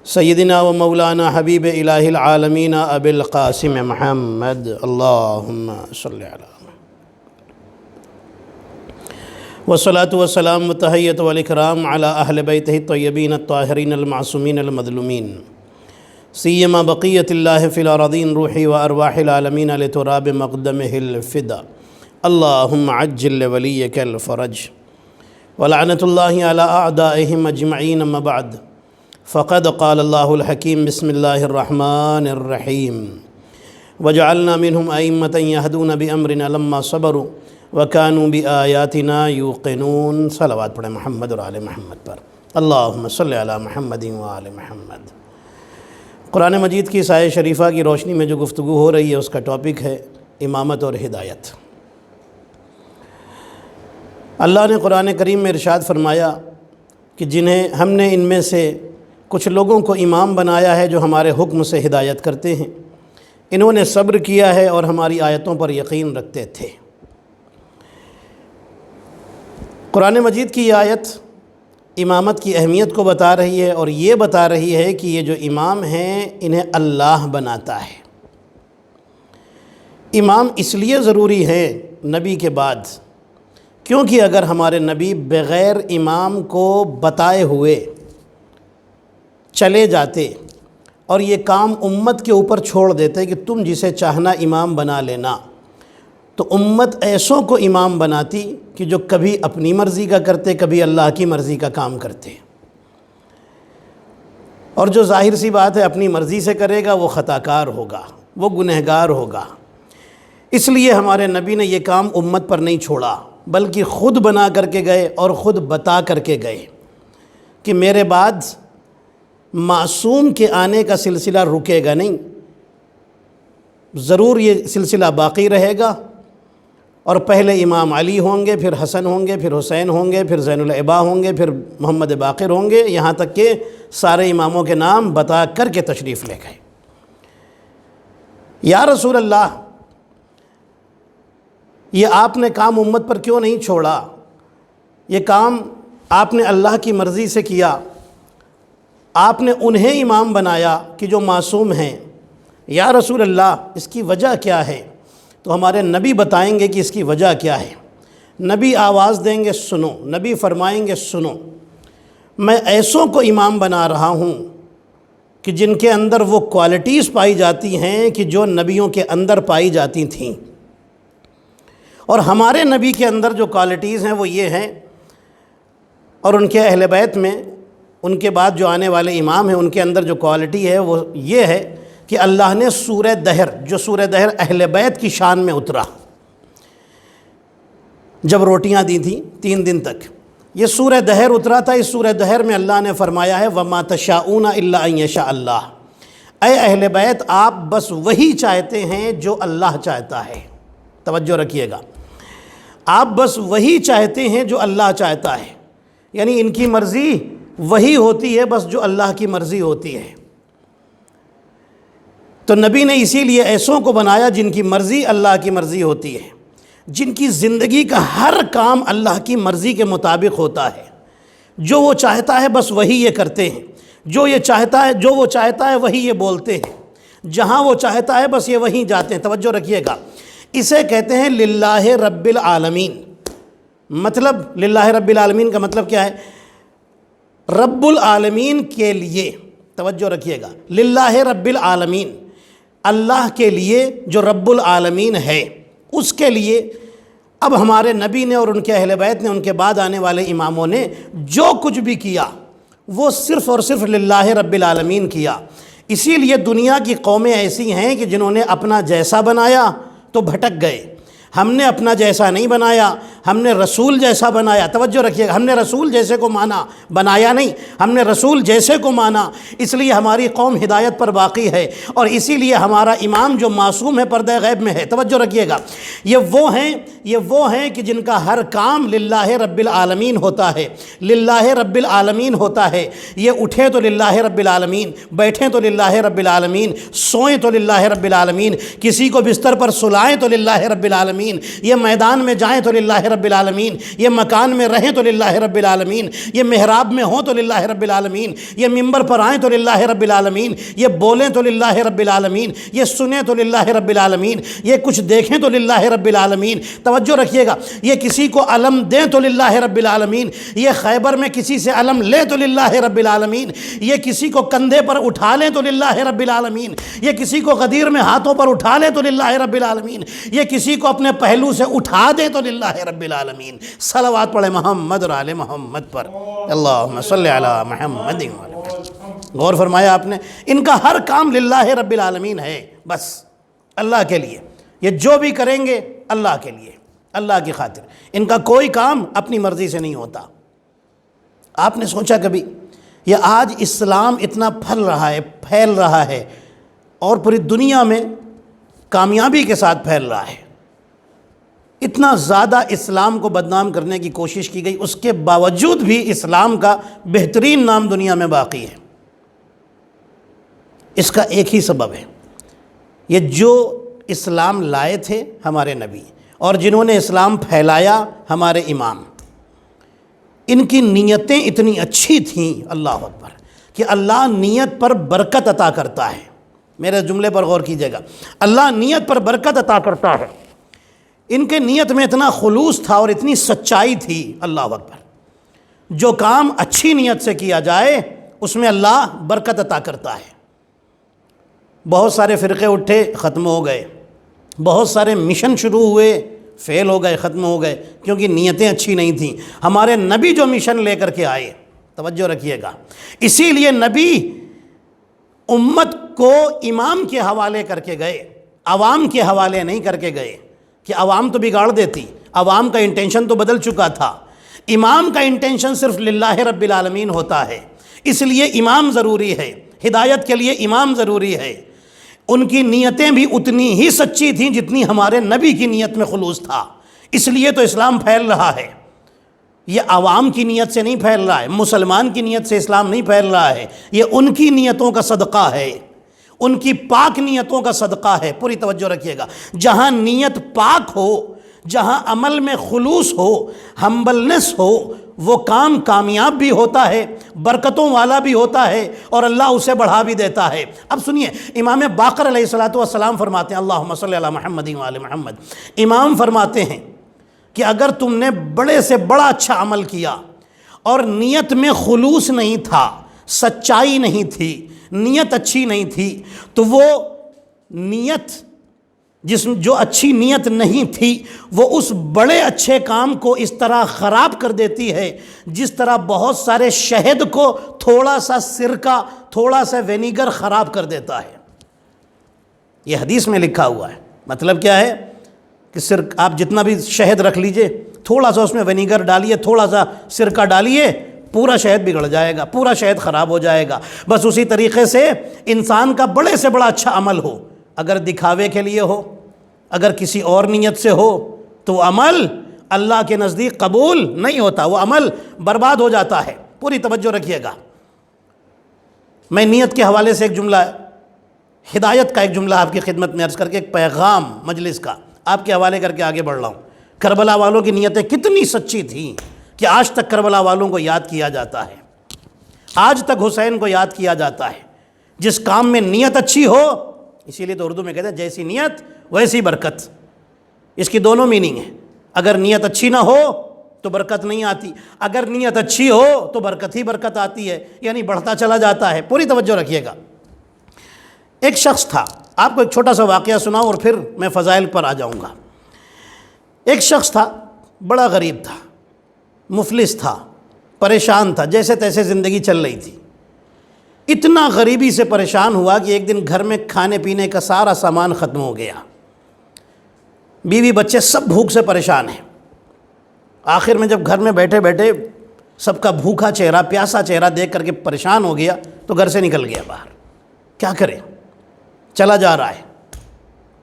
سیدنا و مولانا حبیب الہ العالمین ابی القاسم محمد. اللہم صلی علی والصلاة والسلام والتحیۃ والاکرام علی اہل بیتہ الطیبین الطاہرین المعصومین المظلومین سیما بقیت اللہ فی الارضین روحی و ارواح العالمین لتراب مقدمہ الفدا. اللہم عجل ولیک الفرج. ولعنت اللہ علی اعدائہم اجمعین. اما بعد فقد قال اللہ الحکیم. بسم اللہ الرحمن الرحیم. وجعلنا منہم ائمۃ یہدون بامرنا لما صبروا وَكَانُوا بِآيَاتِنَا يُوقِنُونَ. صلوات پڑھیں محمد اور آل محمد پر. اللہم صلی علی محمد و آل محمد. قرآن مجید کی اس آیت شریفہ کی روشنی میں جو گفتگو ہو رہی ہے اس کا ٹاپک ہے امامت اور ہدایت. اللہ نے قرآن کریم میں ارشاد فرمایا کہ جنہیں ہم نے ان میں سے کچھ لوگوں کو امام بنایا ہے جو ہمارے حکم سے ہدایت کرتے ہیں. انہوں نے صبر کیا ہے اور ہماری آیتوں پر یقین رکھتے تھے. قرآن مجید کی یہ آیت امامت کی اہمیت کو بتا رہی ہے اور یہ بتا رہی ہے کہ یہ جو امام ہیں انہیں اللہ بناتا ہے. امام اس لیے ضروری ہے نبی کے بعد کیونکہ اگر ہمارے نبی بغیر امام کو بتائے ہوئے چلے جاتے اور یہ کام امت کے اوپر چھوڑ دیتے کہ تم جسے چاہنا امام بنا لینا، تو امت ایسوں کو امام بناتی کہ جو کبھی اپنی مرضی کا کرتے کبھی اللہ کی مرضی کا کام کرتے. اور جو ظاہر سی بات ہے اپنی مرضی سے کرے گا وہ خطا کار ہوگا، وہ گنہگار ہوگا. اس لیے ہمارے نبی نے یہ کام امت پر نہیں چھوڑا بلکہ خود بنا کر کے گئے اور خود بتا کر کے گئے کہ میرے بعد معصوم کے آنے کا سلسلہ رکے گا نہیں، ضرور یہ سلسلہ باقی رہے گا. اور پہلے امام علی ہوں گے، پھر حسن ہوں گے، پھر حسین ہوں گے، پھر زین العبا ہوں گے، پھر محمد باقر ہوں گے، یہاں تک کہ سارے اماموں کے نام بتا کر کے تشریف لے گئے. یا رسول اللہ، یہ آپ نے کام امت پر کیوں نہیں چھوڑا؟ یہ کام آپ نے اللہ کی مرضی سے کیا، آپ نے انہیں امام بنایا کہ جو معصوم ہیں. یا رسول اللہ، اس کی وجہ کیا ہے؟ تو ہمارے نبی بتائیں گے کہ اس کی وجہ کیا ہے. نبی آواز دیں گے سنو، نبی فرمائیں گے سنو، میں ایسوں کو امام بنا رہا ہوں کہ جن کے اندر وہ کوالٹیز پائی جاتی ہیں کہ جو نبیوں کے اندر پائی جاتی تھیں. اور ہمارے نبی کے اندر جو کوالٹیز ہیں وہ یہ ہیں، اور ان کے اہل بیت میں ان کے بعد جو آنے والے امام ہیں ان کے اندر جو کوالٹی ہے وہ یہ ہے کہ اللہ نے سورہ دہر، جو سورہ دہر اہل بیت کی شان میں اترا، جب روٹیاں دی تھیں 3 دن تک، یہ سورہ دہر اترا تھا. اس سورہ دہر میں اللہ نے فرمایا ہے وَمَا تَشَاءُونَ إِلَّا أَن يَشَاءَ اللَّهُ. اے اہل بیت، آپ بس وہی چاہتے ہیں جو اللہ چاہتا ہے. توجہ رکھیے گا، آپ بس وہی چاہتے ہیں جو اللہ چاہتا ہے، یعنی ان کی مرضی وہی ہوتی ہے بس جو اللہ کی مرضی ہوتی ہے. تو نبی نے اسی لیے ایسوں کو بنایا جن کی مرضی اللہ کی مرضی ہوتی ہے، جن کی زندگی کا ہر کام اللہ کی مرضی کے مطابق ہوتا ہے. جو وہ چاہتا ہے بس وہی یہ کرتے ہیں، جو وہ چاہتا ہے وہی یہ بولتے ہیں، جہاں وہ چاہتا ہے بس یہ وہیں جاتے ہیں. توجہ رکھیے گا، اسے کہتے ہیں للہ رب العالمین. مطلب للہ رب العالمین کا مطلب کیا ہے؟ رب العالمین کے لیے، توجہ رکھیے گا، للہ رب العالمین، اللہ کے لیے جو رب العالمین ہے اس کے لیے اب ہمارے نبی نے اور ان کے اہل بیت نے، ان کے بعد آنے والے اماموں نے جو کچھ بھی کیا وہ صرف اور صرف للہ رب العالمین کیا۔ اسی لیے دنیا کی قومیں ایسی ہیں کہ جنہوں نے اپنا جیسا بنایا تو بھٹک گئے۔ ہم نے اپنا جیسا نہیں بنایا، ہم نے رسول جیسا بنایا۔ توجہ رکھیے گا، ہم نے رسول جیسے کو مانا، بنایا نہیں، ہم نے رسول جیسے کو مانا، اس لیے ہماری قوم ہدایت پر باقی ہے، اور اسی لیے ہمارا امام جو معصوم ہے پردہ غیب میں ہے۔ توجہ رکھیے گا، یہ وہ ہیں کہ جن کا ہر کام للہ رب العالمین ہوتا ہے، للہ رب العالمین ہوتا ہے۔ یہ اٹھیں تو للہ رب العالمین، بیٹھیں تو للہ رب العالمین، سوئیں تو للہ رب العالمین، کسی کو بستر پر سلائیں تو للہ رب العالمین، یہ میدان میں جائیں تو للہ رب العالمین، یہ مکان میں رہیں تو للہ رب العالمین، یہ محراب میں ہوں تو للہ رب العالمین، یہ منبر پر آئیں تو للہ رب العالمین، یہ بولیں تو للہ رب العالمین، یہ سنیں تو للہ رب العالمین، یہ کچھ دیکھیں تو للہ رب العالمین۔ توجہ رکھیے گا، یہ کسی کو علم دیں تو للہ رب العالمین، یہ خیبر میں کسی سے علم لیں تو للہ رب العالمین، یہ کسی کو کندھے پر اٹھا لیں تو للہ رب العالمین، یہ کسی کو غدیر میں ہاتھوں پر اٹھا لیں تو للہ رب العالمین، یہ کسی کو اپنے پہلو سے اٹھا دے تو للہ رب العالمین۔ صلوات پڑھے محمد اور آل محمد پر، اللہم صلی علی محمد۔ غور فرمایا آپ نے، ان کا ہر کام للہ رب العالمین ہے، بس اللہ کے لیے، یہ جو بھی کریں گے اللہ کے لیے، اللہ کی خاطر، ان کا کوئی کام اپنی مرضی سے نہیں ہوتا۔ آپ نے سوچا کبھی، یہ آج اسلام اتنا پھیل رہا ہے اور پوری دنیا میں کامیابی کے ساتھ پھیل رہا ہے، اتنا زیادہ اسلام کو بدنام کرنے کی کوشش کی گئی، اس کے باوجود بھی اسلام کا بہترین نام دنیا میں باقی ہے۔ اس کا ایک ہی سبب ہے، یہ جو اسلام لائے تھے ہمارے نبی اور جنہوں نے اسلام پھیلایا ہمارے امام، ان کی نیتیں اتنی اچھی تھیں، اللہ اکبر، کہ اللہ نیت پر برکت عطا کرتا ہے۔ میرے جملے پر غور کیجیے گا، اللہ نیت پر برکت عطا کرتا ہے۔ ان کے نیت میں اتنا خلوص تھا اور اتنی سچائی تھی، اللہ اکبر، جو کام اچھی نیت سے کیا جائے اس میں اللہ برکت عطا کرتا ہے۔ بہت سارے فرقے اٹھے، ختم ہو گئے، بہت سارے مشن شروع ہوئے، فیل ہو گئے، ختم ہو گئے، کیونکہ نیتیں اچھی نہیں تھیں۔ ہمارے نبی جو مشن لے کر کے آئے، توجہ رکھیے گا، اسی لیے نبی امت کو امام کے حوالے کر کے گئے، عوام کے حوالے نہیں کر کے گئے کہ عوام تو بگاڑ دیتی، عوام کا انٹینشن تو بدل چکا تھا۔ امام کا انٹینشن صرف للہ رب العالمین ہوتا ہے، اس لیے امام ضروری ہے، ہدایت کے لیے امام ضروری ہے۔ ان کی نیتیں بھی اتنی ہی سچی تھیں جتنی ہمارے نبی کی نیت میں خلوص تھا، اس لیے تو اسلام پھیل رہا ہے۔ یہ عوام کی نیت سے نہیں پھیل رہا ہے، مسلمان کی نیت سے اسلام نہیں پھیل رہا ہے، یہ ان کی نیتوں کا صدقہ ہے، ان کی پاک نیتوں کا صدقہ ہے۔ پوری توجہ رکھیے گا، جہاں نیت پاک ہو، جہاں عمل میں خلوص ہو، ہمبلنس ہو، وہ کام کامیاب بھی ہوتا ہے، برکتوں والا بھی ہوتا ہے، اور اللہ اسے بڑھا بھی دیتا ہے۔ اب سنیے، امام باقر علیہ السلام فرماتے ہیں، اللہم صلی علی محمد وآل محمد، امام فرماتے ہیں کہ اگر تم نے بڑے سے بڑا اچھا عمل کیا اور نیت میں خلوص نہیں تھا، سچائی نہیں تھی، نیت اچھی نہیں تھی، تو وہ نیت جو اچھی نیت نہیں تھی وہ اس بڑے اچھے کام کو اس طرح خراب کر دیتی ہے جس طرح بہت سارے شہد کو تھوڑا سا سرکہ، تھوڑا سا وینیگر خراب کر دیتا ہے۔ یہ حدیث میں لکھا ہوا ہے۔ مطلب کیا ہے کہ آپ جتنا بھی شہد رکھ لیجئے، تھوڑا سا اس میں وینیگر ڈالیے، تھوڑا سا سرکہ ڈالیے، پورا شہد بگڑ جائے گا، پورا شہد خراب ہو جائے گا۔ بس اسی طریقے سے انسان کا بڑے سے بڑا اچھا عمل ہو، اگر دکھاوے کے لیے ہو، اگر کسی اور نیت سے ہو، تو عمل اللہ کے نزدیک قبول نہیں ہوتا، وہ عمل برباد ہو جاتا ہے۔ پوری توجہ رکھیے گا۔ میں نیت کے حوالے سے ایک جملہ، ہدایت کا ایک جملہ آپ کی خدمت میں عرض کر کے، ایک پیغام مجلس کا آپ کے حوالے کر کے آگے بڑھ رہا ہوں۔ کربلا والوں کی نیتیں کتنی سچی تھیں کہ آج تک کربلا والوں کو یاد کیا جاتا ہے، آج تک حسین کو یاد کیا جاتا ہے۔ جس کام میں نیت اچھی ہو، اسی لیے تو اردو میں کہتے ہیں جیسی نیت ویسی برکت، اس کی دونوں میننگ ہیں۔ اگر نیت اچھی نہ ہو تو برکت نہیں آتی، اگر نیت اچھی ہو تو برکت ہی برکت آتی ہے، یعنی بڑھتا چلا جاتا ہے۔ پوری توجہ رکھیے گا۔ ایک شخص تھا، آپ کو ایک چھوٹا سا واقعہ سناؤں اور پھر میں فضائل پر آ جاؤں گا۔ ایک شخص تھا، بڑا غریب تھا، مفلس تھا، پریشان تھا، جیسے تیسے زندگی چل رہی تھی۔ اتنا غریبی سے پریشان ہوا کہ ایک دن گھر میں کھانے پینے کا سارا سامان ختم ہو گیا، بیوی بچے سب بھوک سے پریشان ہیں۔ آخر میں جب گھر میں بیٹھے بیٹھے سب کا بھوکا چہرہ، پیاسا چہرہ دیکھ کر کے پریشان ہو گیا تو گھر سے نکل گیا باہر۔ کیا کرے، چلا جا رہا ہے،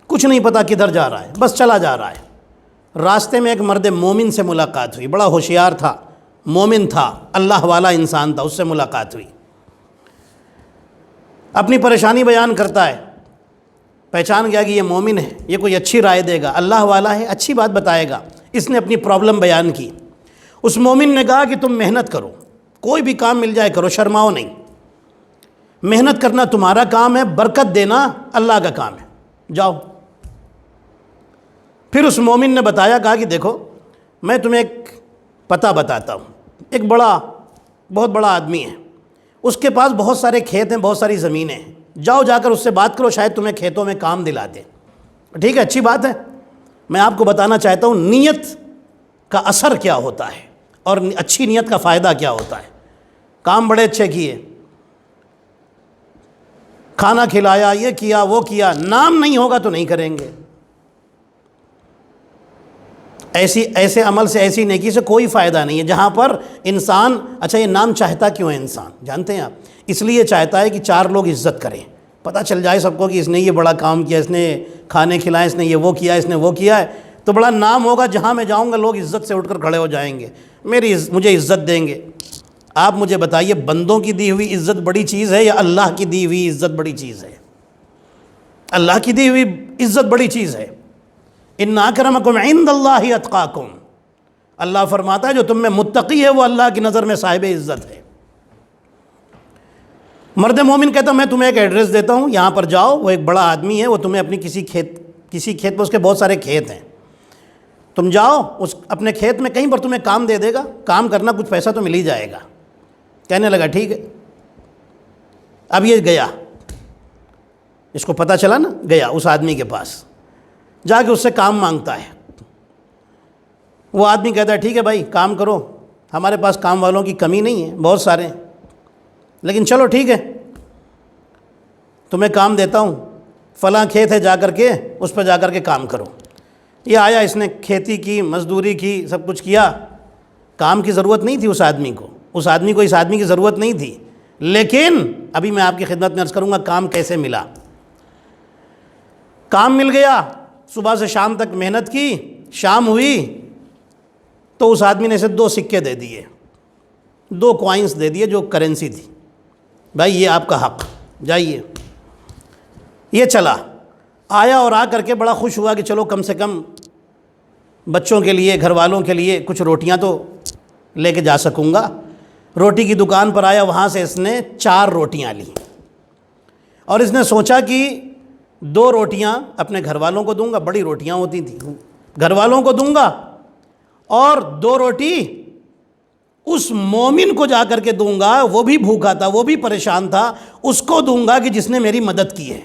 کچھ نہیں پتا کدھر جا رہا ہے، بس چلا جا رہا ہے۔ راستے میں ایک مرد مومن سے ملاقات ہوئی، بڑا ہوشیار تھا، مومن تھا، اللہ والا انسان تھا، اس سے ملاقات ہوئی۔ اپنی پریشانی بیان کرتا ہے، پہچان گیا کہ یہ مومن ہے، یہ کوئی اچھی رائے دے گا، اللہ والا ہے، اچھی بات بتائے گا۔ اس نے اپنی پرابلم بیان کی۔ اس مومن نے کہا کہ تم محنت کرو، کوئی بھی کام مل جائے کرو، شرماؤ نہیں، محنت کرنا تمہارا کام ہے، برکت دینا اللہ کا کام ہے، جاؤ۔ پھر اس مومن نے بتایا، کہا کہ دیکھو میں تمہیں ایک پتہ بتاتا ہوں، ایک بہت بڑا آدمی ہے، اس کے پاس بہت سارے کھیت ہیں، بہت ساری زمینیں ہیں، جاؤ جا کر اس سے بات کرو، شاید تمہیں کھیتوں میں کام دلا دے۔ ٹھیک ہے، اچھی بات ہے۔ میں آپ کو بتانا چاہتا ہوں نیت کا اثر کیا ہوتا ہے اور اچھی نیت کا فائدہ کیا ہوتا ہے۔ کام بڑے اچھے کیے، کھانا کھلایا، یہ کیا وہ کیا، نام نہیں ہوگا تو نہیں کریں گے۔ ایسے عمل سے، ایسی نیکی سے کوئی فائدہ نہیں ہے جہاں پر انسان، اچھا یہ نام چاہتا کیوں ہے انسان، جانتے ہیں آپ؟ اس لیے چاہتا ہے کہ چار لوگ عزت کریں، پتہ چل جائے سب کو کہ اس نے یہ بڑا کام کیا، اس نے کھانے کھلائے، اس نے یہ وہ کیا، اس نے وہ کیا ہے، تو بڑا نام ہوگا، جہاں میں جاؤں گا لوگ عزت سے اٹھ کر کھڑے ہو جائیں گے، مجھے عزت دیں گے۔ آپ مجھے بتائیے، بندوں کی دی ہوئی عزت بڑی چیز ہے یا اللہ کی دی ہوئی عزت بڑی چیز ہے؟ اللہ کی دی ہوئی عزت بڑی چیز ہے۔ ان اکرمکم عند اللہ اتقاکم، اللہ فرماتا ہے جو تم میں متقی ہے وہ اللہ کی نظر میں صاحب عزت ہے۔ مرد مومن کہتا میں تمہیں ایک ایڈریس دیتا ہوں، یہاں پر جاؤ، وہ ایک بڑا آدمی ہے، وہ تمہیں اپنی کسی کھیت پر، اس کے بہت سارے کھیت ہیں، تم جاؤ اپنے کھیت میں کہیں پر تمہیں کام دے دے گا، کام کرنا، کچھ پیسہ تو مل ہی جائے گا۔ کہنے لگا ٹھیک ہے۔ اب یہ گیا، اس کو پتہ چلا نا، گیا اس آدمی کے پاس، جا کے اس سے کام مانگتا ہے۔ وہ آدمی کہتا ہے ٹھیک ہے بھائی کام کرو، ہمارے پاس کام والوں کی کمی نہیں ہے، بہت سارے ہیں، لیکن چلو ٹھیک ہے تمہیں کام دیتا ہوں، فلاں کھیت ہے، جا کر کے اس پہ جا کر کے کام کرو۔ یہ آیا، اس نے کھیتی کی، مزدوری کی، سب کچھ کیا۔ کام کی ضرورت نہیں تھی اس آدمی کو اس آدمی کی ضرورت نہیں تھی، لیکن ابھی میں آپ کی خدمت میں عرض کروں گا کام کیسے ملا۔ کام مل گیا، صبح سے شام تک محنت کی، شام ہوئی تو اس آدمی نے اسے 2 سکے دے دیے، 2 کوائنس دے دیے جو کرنسی تھی، بھائی یہ آپ کا حق، جائیے۔ یہ چلا آیا اور آ کر کے بڑا خوش ہوا کہ چلو کم سے کم بچوں کے لیے، گھر والوں کے لیے کچھ روٹیاں تو لے کے جا سکوں گا۔ روٹی کی دکان پر آیا، وہاں سے اس نے 4 روٹیاں لیں اور اس نے سوچا کہ 2 روٹیاں اپنے گھر والوں کو دوں گا، بڑی روٹیاں ہوتی تھیں، گھر والوں کو دوں گا، اور 2 روٹی اس مومن کو جا کر کے دوں گا، وہ بھی بھوکا تھا، وہ بھی پریشان تھا، اس کو دوں گا کہ جس نے میری مدد کی ہے۔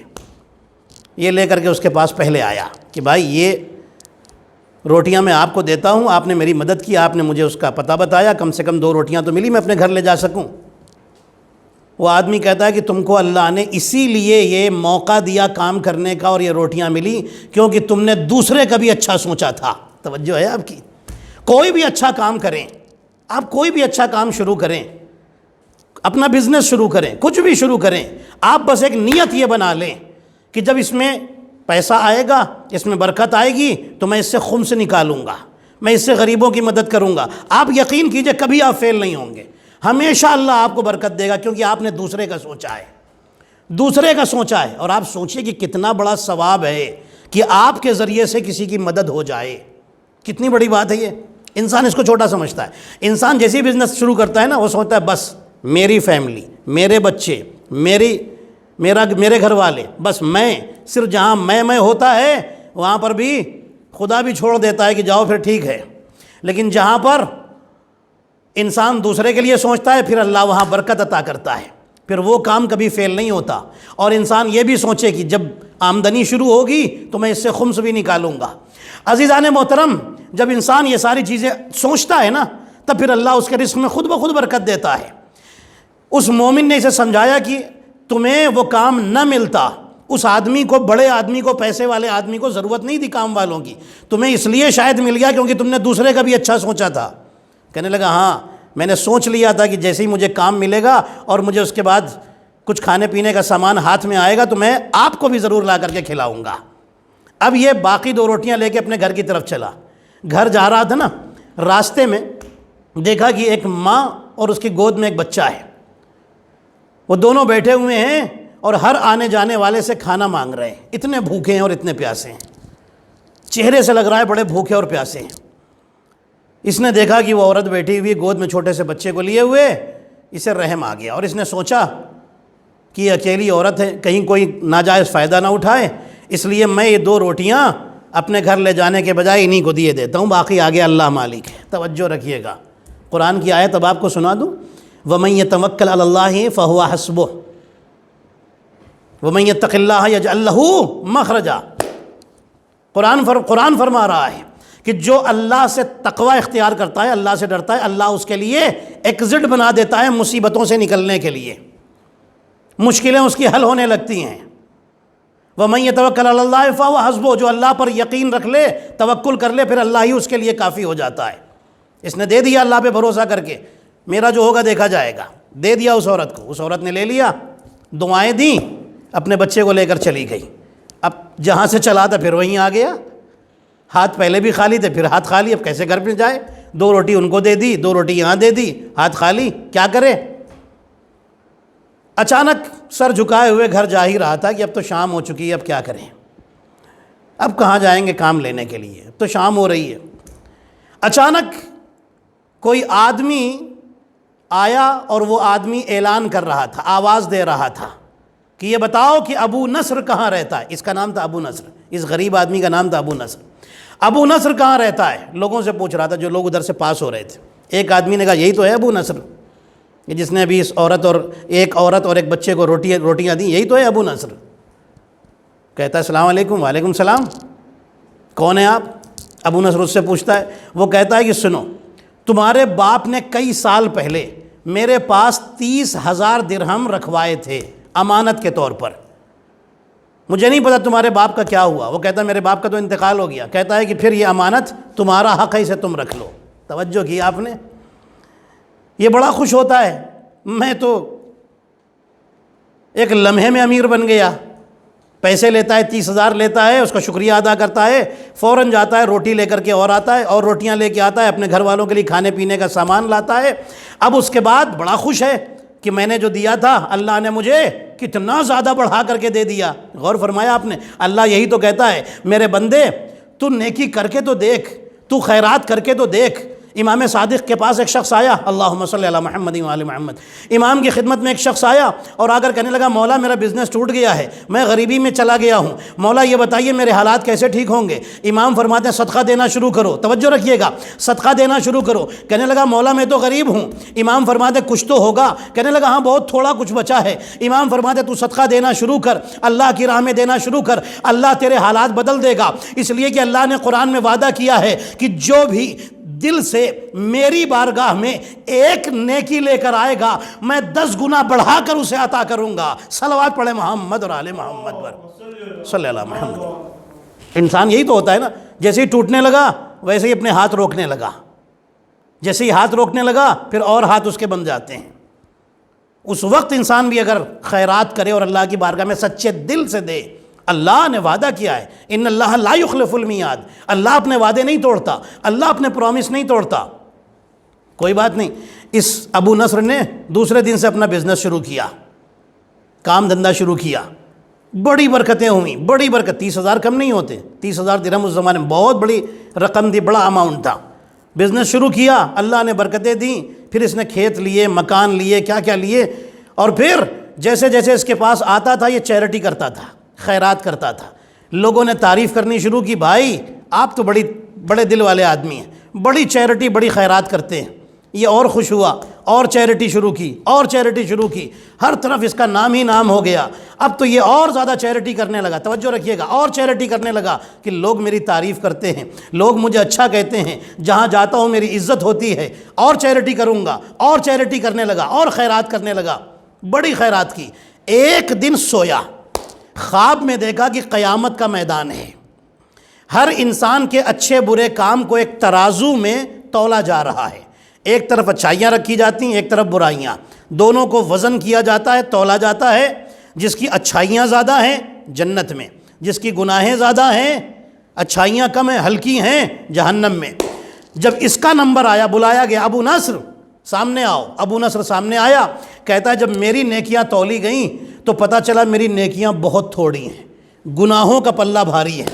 یہ لے کر کے اس کے پاس پہلے آیا کہ بھائی یہ روٹیاں میں آپ کو دیتا ہوں، آپ نے میری مدد کی، آپ نے مجھے اس کا پتہ بتایا، کم سے کم 2 روٹیاں تو ملی، میں اپنے گھر لے جا سکوں۔ وہ آدمی کہتا ہے کہ تم کو اللہ نے اسی لیے یہ موقع دیا کام کرنے کا اور یہ روٹیاں ملی کیونکہ تم نے دوسرے کا بھی اچھا سوچا تھا۔ توجہ ہے آپ کی؟ کوئی بھی اچھا کام کریں، آپ کوئی بھی اچھا کام شروع کریں، اپنا بزنس شروع کریں، کچھ بھی شروع کریں، آپ بس ایک نیت یہ بنا لیں کہ جب اس میں پیسہ آئے گا، اس میں برکت آئے گی تو میں اس سے خمس نکالوں گا، میں اس سے غریبوں کی مدد کروں گا۔ آپ یقین کیجئے کبھی آپ فیل نہیں ہوں گے، ہمیشہ اللہ آپ کو برکت دے گا، کیونکہ آپ نے دوسرے کا سوچا ہے، دوسرے کا سوچا ہے۔ اور آپ سوچئے کہ کتنا بڑا ثواب ہے کہ آپ کے ذریعے سے کسی کی مدد ہو جائے، کتنی بڑی بات ہے یہ۔ انسان اس کو چھوٹا سمجھتا ہے، انسان جیسی بزنس شروع کرتا ہے نا، وہ سوچتا ہے بس میری فیملی، میرے بچے، میرے گھر والے، بس میں، صرف جہاں میں ہوتا ہے وہاں پر بھی خدا بھی چھوڑ دیتا ہے کہ جاؤ پھر ٹھیک ہے، لیکن جہاں پر انسان دوسرے کے لیے سوچتا ہے، پھر اللہ وہاں برکت عطا کرتا ہے، پھر وہ کام کبھی فیل نہیں ہوتا۔ اور انسان یہ بھی سوچے کہ جب آمدنی شروع ہوگی تو میں اس سے خمس بھی نکالوں گا۔ عزیزان محترم، جب انسان یہ ساری چیزیں سوچتا ہے نا، تب پھر اللہ اس کے رزق میں خود بخود برکت دیتا ہے۔ اس مومن نے اسے سمجھایا کہ تمہیں وہ کام نہ ملتا، اس آدمی کو، بڑے آدمی کو، پیسے والے آدمی کو ضرورت نہیں تھی کام والوں کی، تمہیں اس لیے شاید مل گیا کیونکہ تم نے دوسرے کا بھی اچھا سوچا تھا۔ کہنے لگا ہاں، میں نے سوچ لیا تھا کہ جیسے ہی مجھے کام ملے گا اور مجھے اس کے بعد کچھ کھانے پینے کا سامان ہاتھ میں آئے گا تو میں آپ کو بھی ضرور لا کر کے کھلاؤں گا۔ اب یہ باقی 2 روٹیاں لے کے اپنے گھر کی طرف چلا۔ گھر جا رہا تھا نا، راستے میں دیکھا کہ ایک ماں اور اس کی گود میں ایک بچہ ہے، وہ دونوں بیٹھے ہوئے ہیں اور ہر آنے جانے والے سے کھانا مانگ رہے ہیں، اتنے بھوکے ہیں اور اتنے پیاسے ہیں، چہرے سے لگ رہا ہے بڑے بھوکے اور پیاسے ہیں۔ اس نے دیکھا کہ وہ عورت بیٹھی ہوئی گود میں چھوٹے سے بچے کو لیے ہوئے، اسے رحم آ گیا اور اس نے سوچا کہ یہ اکیلی عورت ہے، کہیں کوئی ناجائز فائدہ نہ اٹھائے، اس لیے میں یہ 2 روٹیاں اپنے گھر لے جانے کے بجائے انہی کو دیے دیتا ہوں، باقی آگے اللہ مالک ہے۔ توجہ رکھیے گا، قرآن کی آیت اب آپ کو سنا دوں، وَمَن يَتَوَكَّلْ عَلَى اللَّهِ فَهُوَ حَسْبُهُ وَمَن يَتَّقِ اللَّهَ يَجْعَل لَّهُ مَخْرَجًا۔ قرآن فرما رہا ہے کہ جو اللہ سے تقوی اختیار کرتا ہے، اللہ سے ڈرتا ہے، اللہ اس کے لیے ایگزٹ بنا دیتا ہے مصیبتوں سے نکلنے کے لیے، مشکلیں اس کی حل ہونے لگتی ہیں۔ وَمَن يَتَوَكَّلْ عَلَى اللَّهِ فَهُوَ حَسْبُهُ، جو اللہ پر یقین رکھ لے، توکل کر لے، پھر اللہ ہی اس کے لیے کافی ہو جاتا ہے۔ اس نے دے دیا اللہ پہ بھروسہ کر کے، میرا جو ہوگا دیکھا جائے گا، دے دیا اس عورت کو، اس عورت نے لے لیا، دعائیں دیں، اپنے بچے کو لے کر چلی گئی۔ اب جہاں سے چلا تھا پھر وہیں آ گیا، ہاتھ پہلے بھی خالی تھے، پھر ہاتھ خالی، اب کیسے گھر میں جائے؟ 2 روٹی ان کو دے دی، 2 روٹی یہاں دے دی، ہاتھ خالی، کیا کرے؟ اچانک سر جھکائے ہوئے گھر جا ہی رہا تھا کہ اب تو شام ہو چکی ہے، اب کیا کریں، اب کہاں جائیں گے کام لینے کے لیے، اب تو شام ہو رہی ہے۔ اچانک کوئی آدمی آیا اور وہ آدمی اعلان کر رہا تھا، آواز دے رہا تھا کہ یہ بتاؤ کہ ابو نصر کہاں رہتا ہے۔ اس کا نام تھا ابو نصر، اس غریب آدمی کا نام تھا ابو نصر۔ ابو نصر کہاں رہتا ہے؟ لوگوں سے پوچھ رہا تھا، جو لوگ ادھر سے پاس ہو رہے تھے۔ ایک آدمی نے کہا یہی تو ہے ابو نصر، کہ جس نے ابھی اس ایک عورت اور ایک بچے کو روٹیاں دیں، یہی تو ہے ابو نصر۔ کہتا ہے السلام علیکم۔ وعلیکم السلام، کون ہیں آپ؟ ابو نصر اس سے پوچھتا ہے، وہ کہتا ہے کہ سنو، تمہارے باپ نے کئی سال پہلے میرے پاس 30,000 درہم رکھوائے تھے امانت کے طور پر، مجھے نہیں پتا تمہارے باپ کا کیا ہوا۔ وہ کہتا ہے میرے باپ کا تو انتقال ہو گیا۔ کہتا ہے کہ پھر یہ امانت تمہارا حق ہے، اسے تم رکھ لو۔ توجہ کی آپ نے؟ یہ بڑا خوش ہوتا ہے، میں تو ایک لمحے میں امیر بن گیا۔ پیسے لیتا ہے، 30,000 لیتا ہے، اس کا شکریہ ادا کرتا ہے، فوراً جاتا ہے، روٹی لے کر کے اور آتا ہے، اور روٹیاں لے کے آتا ہے، اپنے گھر والوں کے لیے کھانے پینے کا سامان لاتا ہے۔ اب اس کے بعد بڑا خوش ہے کہ میں نے جو دیا تھا اللہ نے مجھے کتنا زیادہ بڑھا کر کے دے دیا۔ غور فرمایا آپ نے؟ اللہ یہی تو کہتا ہے، میرے بندے تو نیکی کر کے تو دیکھ، تو خیرات کر کے تو دیکھ۔ امام صادق کے پاس ایک شخص آیا، اللہم صلی علی محمد و آل محمد، امام کی خدمت میں ایک شخص آیا اور آ کر کہنے لگا مولا میرا بزنس ٹوٹ گیا ہے، میں غریبی میں چلا گیا ہوں، مولا یہ بتائیے میرے حالات کیسے ٹھیک ہوں گے؟ امام فرماتے ہیں صدقہ دینا شروع کرو۔ توجہ رکھیے گا، صدقہ دینا شروع کرو۔ کہنے لگا مولا میں تو غریب ہوں۔ امام فرماتے کچھ تو ہوگا؟ کہنے لگا ہاں بہت تھوڑا کچھ بچا ہے۔ امام فرماتے تو صدقہ دینا شروع کر، اللہ کی راہ میں دینا شروع کر، اللہ تیرے حالات بدل دے گا، اس لیے کہ اللہ نے قرآن میں وعدہ کیا ہے کہ جو بھی دل سے میری بارگاہ میں ایک نیکی لے کر آئے گا میں 10 گنا بڑھا کر اسے عطا کروں گا۔ صلوات پڑھے محمد اور آل محمد پر صلی اللہ محمد۔ انسان یہی تو ہوتا ہے نا، جیسے ہی ٹوٹنے لگا ویسے ہی اپنے ہاتھ روکنے لگا، جیسے ہی ہاتھ روکنے لگا پھر اور ہاتھ اس کے بن جاتے ہیں۔ اس وقت انسان بھی اگر خیرات کرے اور اللہ کی بارگاہ میں سچے دل سے دے، اللہ نے وعدہ کیا ہے ان اللہ لا یخلف المیعاد، اللہ اپنے وعدے نہیں توڑتا، اللہ اپنے پرومس نہیں توڑتا۔ کوئی بات نہیں، اس ابو نصر نے دوسرے دن سے اپنا بزنس شروع کیا، کام دھندہ شروع کیا، بڑی برکتیں ہوئیں، بڑی برکت۔ 30,000 کم نہیں ہوتے، 30,000 درہم اس زمانے میں بہت بڑی رقم تھی، بڑا اماؤنٹ تھا۔ بزنس شروع کیا، اللہ نے برکتیں دیں، پھر اس نے کھیت لیے، مکان لیے، کیا کیا لیے، اور پھر جیسے جیسے اس کے پاس آتا تھا یہ چیریٹی کرتا تھا، خیرات کرتا تھا۔ لوگوں نے تعریف کرنی شروع کی، بھائی آپ تو بڑے دل والے آدمی ہیں، بڑی چیریٹی، بڑی خیرات کرتے ہیں۔ یہ اور خوش ہوا، اور چیریٹی شروع کی، اور چیریٹی شروع کی، ہر طرف اس کا نام ہی نام ہو گیا۔ اب تو یہ اور زیادہ چیریٹی کرنے لگا، توجہ رکھیے گا، اور چیریٹی کرنے لگا کہ لوگ میری تعریف کرتے ہیں، لوگ مجھے اچھا کہتے ہیں، جہاں جاتا ہوں میری عزت ہوتی ہے، اور چیریٹی کروں گا، اور چیریٹی کرنے لگا، اور خیرات کرنے لگا، بڑی خیرات کی۔ ایک دن سویا، خواب میں دیکھا کہ قیامت کا میدان ہے، ہر انسان کے اچھے برے کام کو ایک ترازو میں تولا جا رہا ہے، ایک طرف اچھائیاں رکھی جاتی ہیں، ایک طرف برائیاں، دونوں کو وزن کیا جاتا ہے، تولا جاتا ہے۔ جس کی اچھائیاں زیادہ ہیں جنت میں، جس کی گناہیں زیادہ ہیں، اچھائیاں کم ہیں، ہلکی ہیں، جہنم میں۔ جب اس کا نمبر آیا، بلایا گیا، ابو نصر سامنے آؤ۔ ابو نصر سامنے آیا، کہتا ہے جب میری نیکیاں تولی گئیں تو پتہ چلا میری نیکیاں بہت تھوڑی ہیں، گناہوں کا پلہ بھاری ہے۔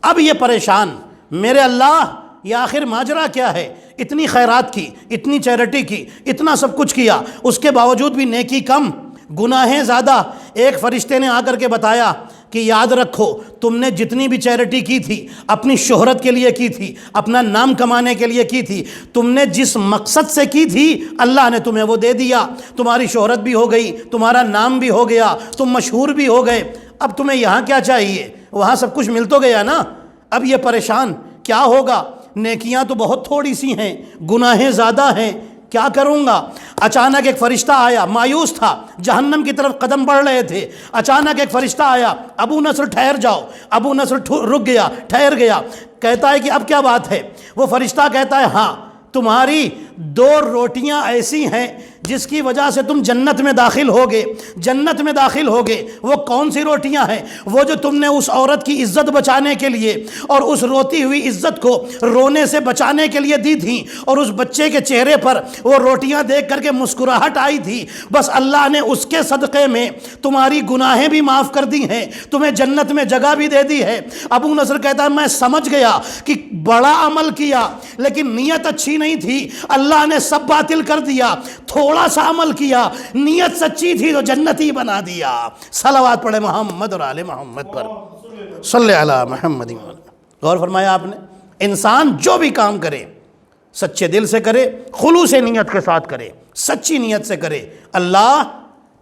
اب یہ پریشان، میرے اللہ یہ آخر ماجرا کیا ہے؟ اتنی خیرات کی، اتنی چیریٹی کی، اتنا سب کچھ کیا، اس کے باوجود بھی نیکی کم، گناہیں زیادہ۔ ایک فرشتے نے آ کر کے بتایا کہ یاد رکھو تم نے جتنی بھی چیریٹی کی تھی اپنی شہرت کے لیے کی تھی، اپنا نام کمانے کے لیے کی تھی، تم نے جس مقصد سے کی تھی اللہ نے تمہیں وہ دے دیا، تمہاری شہرت بھی ہو گئی، تمہارا نام بھی ہو گیا، تم مشہور بھی ہو گئے، اب تمہیں یہاں کیا چاہیے؟ وہاں سب کچھ مل تو گیا نا۔ اب یہ پریشان، کیا ہوگا؟ نیکیاں تو بہت تھوڑی سی ہیں، گناہیں زیادہ ہیں، کیا کروں گا؟ اچانک ایک فرشتہ آیا، مایوس تھا، جہنم کی طرف قدم بڑھ رہے تھے۔ اچانک ایک فرشتہ آیا، ابو نصر ٹھہر جاؤ۔ ابو نصر رک گیا، ٹھہر گیا، کہتا ہے کہ اب کیا بات ہے؟ وہ فرشتہ کہتا ہے ہاں، تمہاری 2 روٹیاں ایسی ہیں جس کی وجہ سے تم جنت میں داخل ہوگے، جنت میں داخل ہوگے۔ وہ کون سی روٹیاں ہیں؟ وہ جو تم نے اس عورت کی عزت بچانے کے لیے اور اس روتی ہوئی عزت کو رونے سے بچانے کے لیے دی تھیں، اور اس بچے کے چہرے پر وہ روٹیاں دیکھ کر کے مسکراہٹ آئی تھی، بس اللہ نے اس کے صدقے میں تمہاری گناہیں بھی معاف کر دی ہیں، تمہیں جنت میں جگہ بھی دے دی ہے۔ ابو نصر کہتا ہے میں سمجھ گیا کہ بڑا عمل کیا لیکن نیت اچھی نہیں تھی، اللہ نے سب باطل کر دیا، تھوڑا سا عمل کیا، نیت سچی تھی تو جنتی بنا دیا۔ صلوات پڑھے محمد اور آل محمد پر، صلی علی محمد۔ غور فرمایا آپ نے، انسان جو بھی کام کرے سچے دل سے کرے، خلوص نیت کے ساتھ کرے، سچی نیت سے کرے، اللہ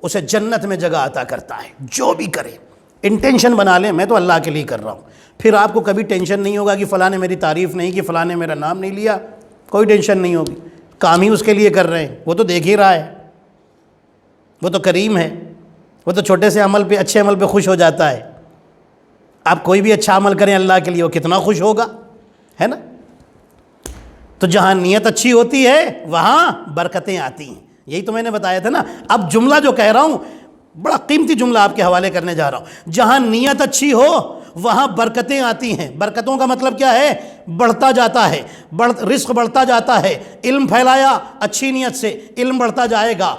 اسے جنت میں جگہ عطا کرتا ہے۔ جو بھی کرے انٹینشن بنا لیں میں تو اللہ کے لیے کر رہا ہوں، پھر آپ کو کبھی ٹینشن نہیں ہوگا کہ فلاں نے میری تعریف نہیں کی، فلاں نے میرا نام نہیں لیا، کوئی ٹینشن نہیں ہوگی، کام ہی اس کے لیے کر رہے ہیں، وہ تو دیکھ ہی رہا ہے، وہ تو کریم ہے، وہ تو چھوٹے سے عمل پہ، اچھے عمل پہ خوش ہو جاتا ہے۔ آپ کوئی بھی اچھا عمل کریں اللہ کے لیے، وہ کتنا خوش ہوگا، ہے نا؟ تو جہاں نیت اچھی ہوتی ہے وہاں برکتیں آتی ہیں، یہی تو میں نے بتایا تھا نا۔ اب جملہ جو کہہ رہا ہوں بڑا قیمتی جملہ آپ کے حوالے کرنے جا رہا ہوں، جہاں نیت اچھی ہو وہاں برکتیں آتی ہیں۔ برکتوں کا مطلب کیا ہے؟ بڑھتا جاتا ہے، رزق بڑھتا جاتا ہے۔ علم پھیلایا اچھی نیت سے، علم بڑھتا جائے گا۔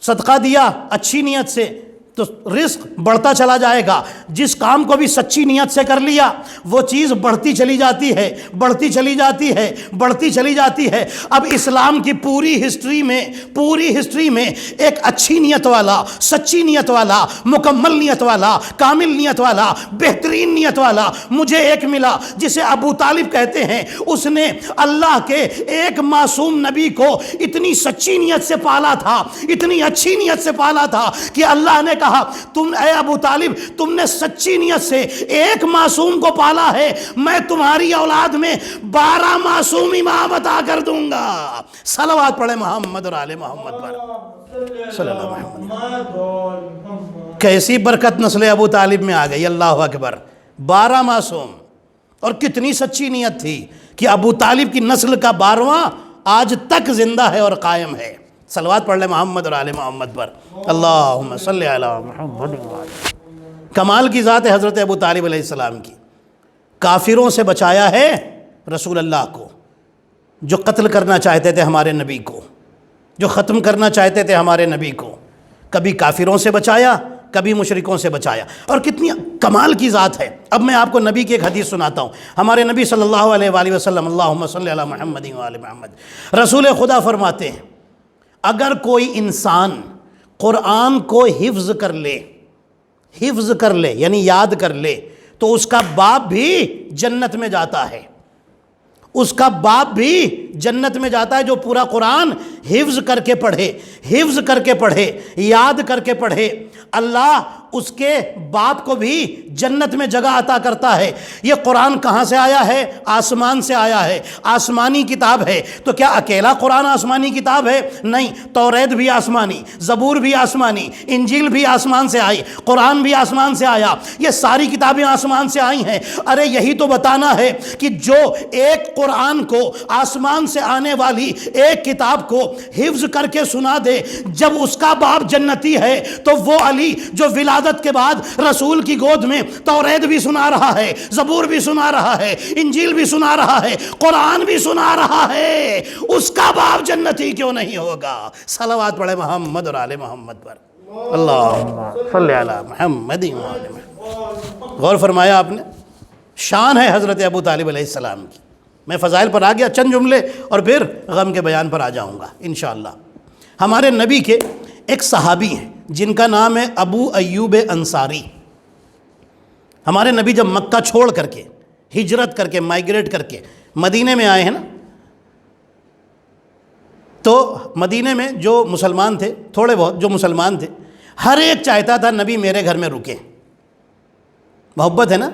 صدقہ دیا اچھی نیت سے تو رزق بڑھتا چلا جائے گا۔ جس کام کو بھی سچی نیت سے کر لیا وہ چیز بڑھتی چلی جاتی ہے، بڑھتی چلی جاتی ہے، بڑھتی چلی جاتی ہے۔ اب اسلام کی پوری ہسٹری میں ایک اچھی نیت والا، سچی نیت والا، مکمل نیت والا، کامل نیت والا، بہترین نیت والا مجھے ایک ملا جسے ابو طالب کہتے ہیں۔ اس نے اللہ کے ایک معصوم نبی کو اتنی سچی نیت سے پالا تھا، اتنی اچھی نیت سے پالا تھا کہ اللہ نے کہا تم اے ابو طالب تم نے سچی نیت سے ایک معصوم کو پالا ہے، میں تمہاری اولاد میں 12 معصوم امام عطا کر دوں گا۔ صلوات پڑھے محمد اور آل محمد پر، صلی اللہ علیہ وسلم۔ کیسی برکت نسل ابو طالب میں آ گئی، اللہ اکبر۔ 12 معصوم، اور کتنی سچی نیت تھی کہ ابو طالب کی نسل کا 12واں آج تک زندہ ہے اور قائم ہے۔ صلوات پڑھ لے محمد اور آل محمد پر، اللہم صلی علی محمد۔ کمال کی ذات ہے حضرت ابو طالب علیہ السلام کی، کافروں سے بچایا ہے رسول اللہ کو، جو قتل کرنا چاہتے تھے ہمارے نبی کو، جو ختم کرنا چاہتے تھے ہمارے نبی کو، کبھی کافروں سے بچایا، کبھی مشرکوں سے بچایا، اور کتنی کمال کی ذات ہے۔ اب میں آپ کو نبی کی ایک حدیث سناتا ہوں، ہمارے نبی صلی اللہ علیہ وآلہ وسلم، اللہم صلی علی محمد وآل محمد، رسول خدا فرماتے ہیں اگر کوئی انسان قرآن کو حفظ کر لے یعنی یاد کر لے تو اس کا باپ بھی جنت میں جاتا ہے، اس کا باپ بھی جنت میں جاتا ہے جو پورا قرآن حفظ کر کے پڑھے، یاد کر کے پڑھے، اللہ اس کے باپ کو بھی جنت میں جگہ عطا کرتا ہے۔ یہ قرآن کہاں سے آیا ہے؟ آسمان سے آیا ہے، آسمانی کتاب ہے۔ تو کیا اکیلا قرآن آسمانی کتاب ہے؟ نہیں، توریت بھی آسمانی، زبور بھی آسمانی، انجیل بھی آسمان سے آئی، قرآن بھی آسمان سے آیا، یہ ساری کتابیں آسمان سے آئی ہیں۔ ارے یہی تو بتانا ہے کہ جو ایک قرآن کو، آسمان سے آنے والی ایک کتاب کو حفظ کر کے سنا دے، جب اس کا باپ جنتی ہے تو وہ علی جو ولادت کے بعد رسول کی گود میں توریت بھی سنا رہا ہے، زبور بھی سنا رہا ہے، انجیل بھی سنا رہا ہے، قرآن بھی سنا رہا ہے، اس کا باپ جنتی کیوں نہیں ہوگا؟ صلوات پڑھے محمد اور آل محمد پر، اللہم صلی علی محمد و آل محمد۔ غور فرمایا آپ نے؟ شان ہے حضرت ابو طالب علیہ السلام کی۔ میں فضائل پر آ گیا، چند جملے اور پھر غم کے بیان پر آ جاؤں گا انشاءاللہ۔ ہمارے نبی کے ایک صحابی ہیں جن کا نام ہے ابو ایوب انصاری۔ ہمارے نبی جب مکہ چھوڑ کر کے، ہجرت کر کے، مائیگریٹ کر کے مدینے میں آئے ہیں نا، تو مدینے میں جو مسلمان تھے، تھوڑے بہت جو مسلمان تھے، ہر ایک چاہتا تھا نبی میرے گھر میں رکیں۔ محبت ہے نا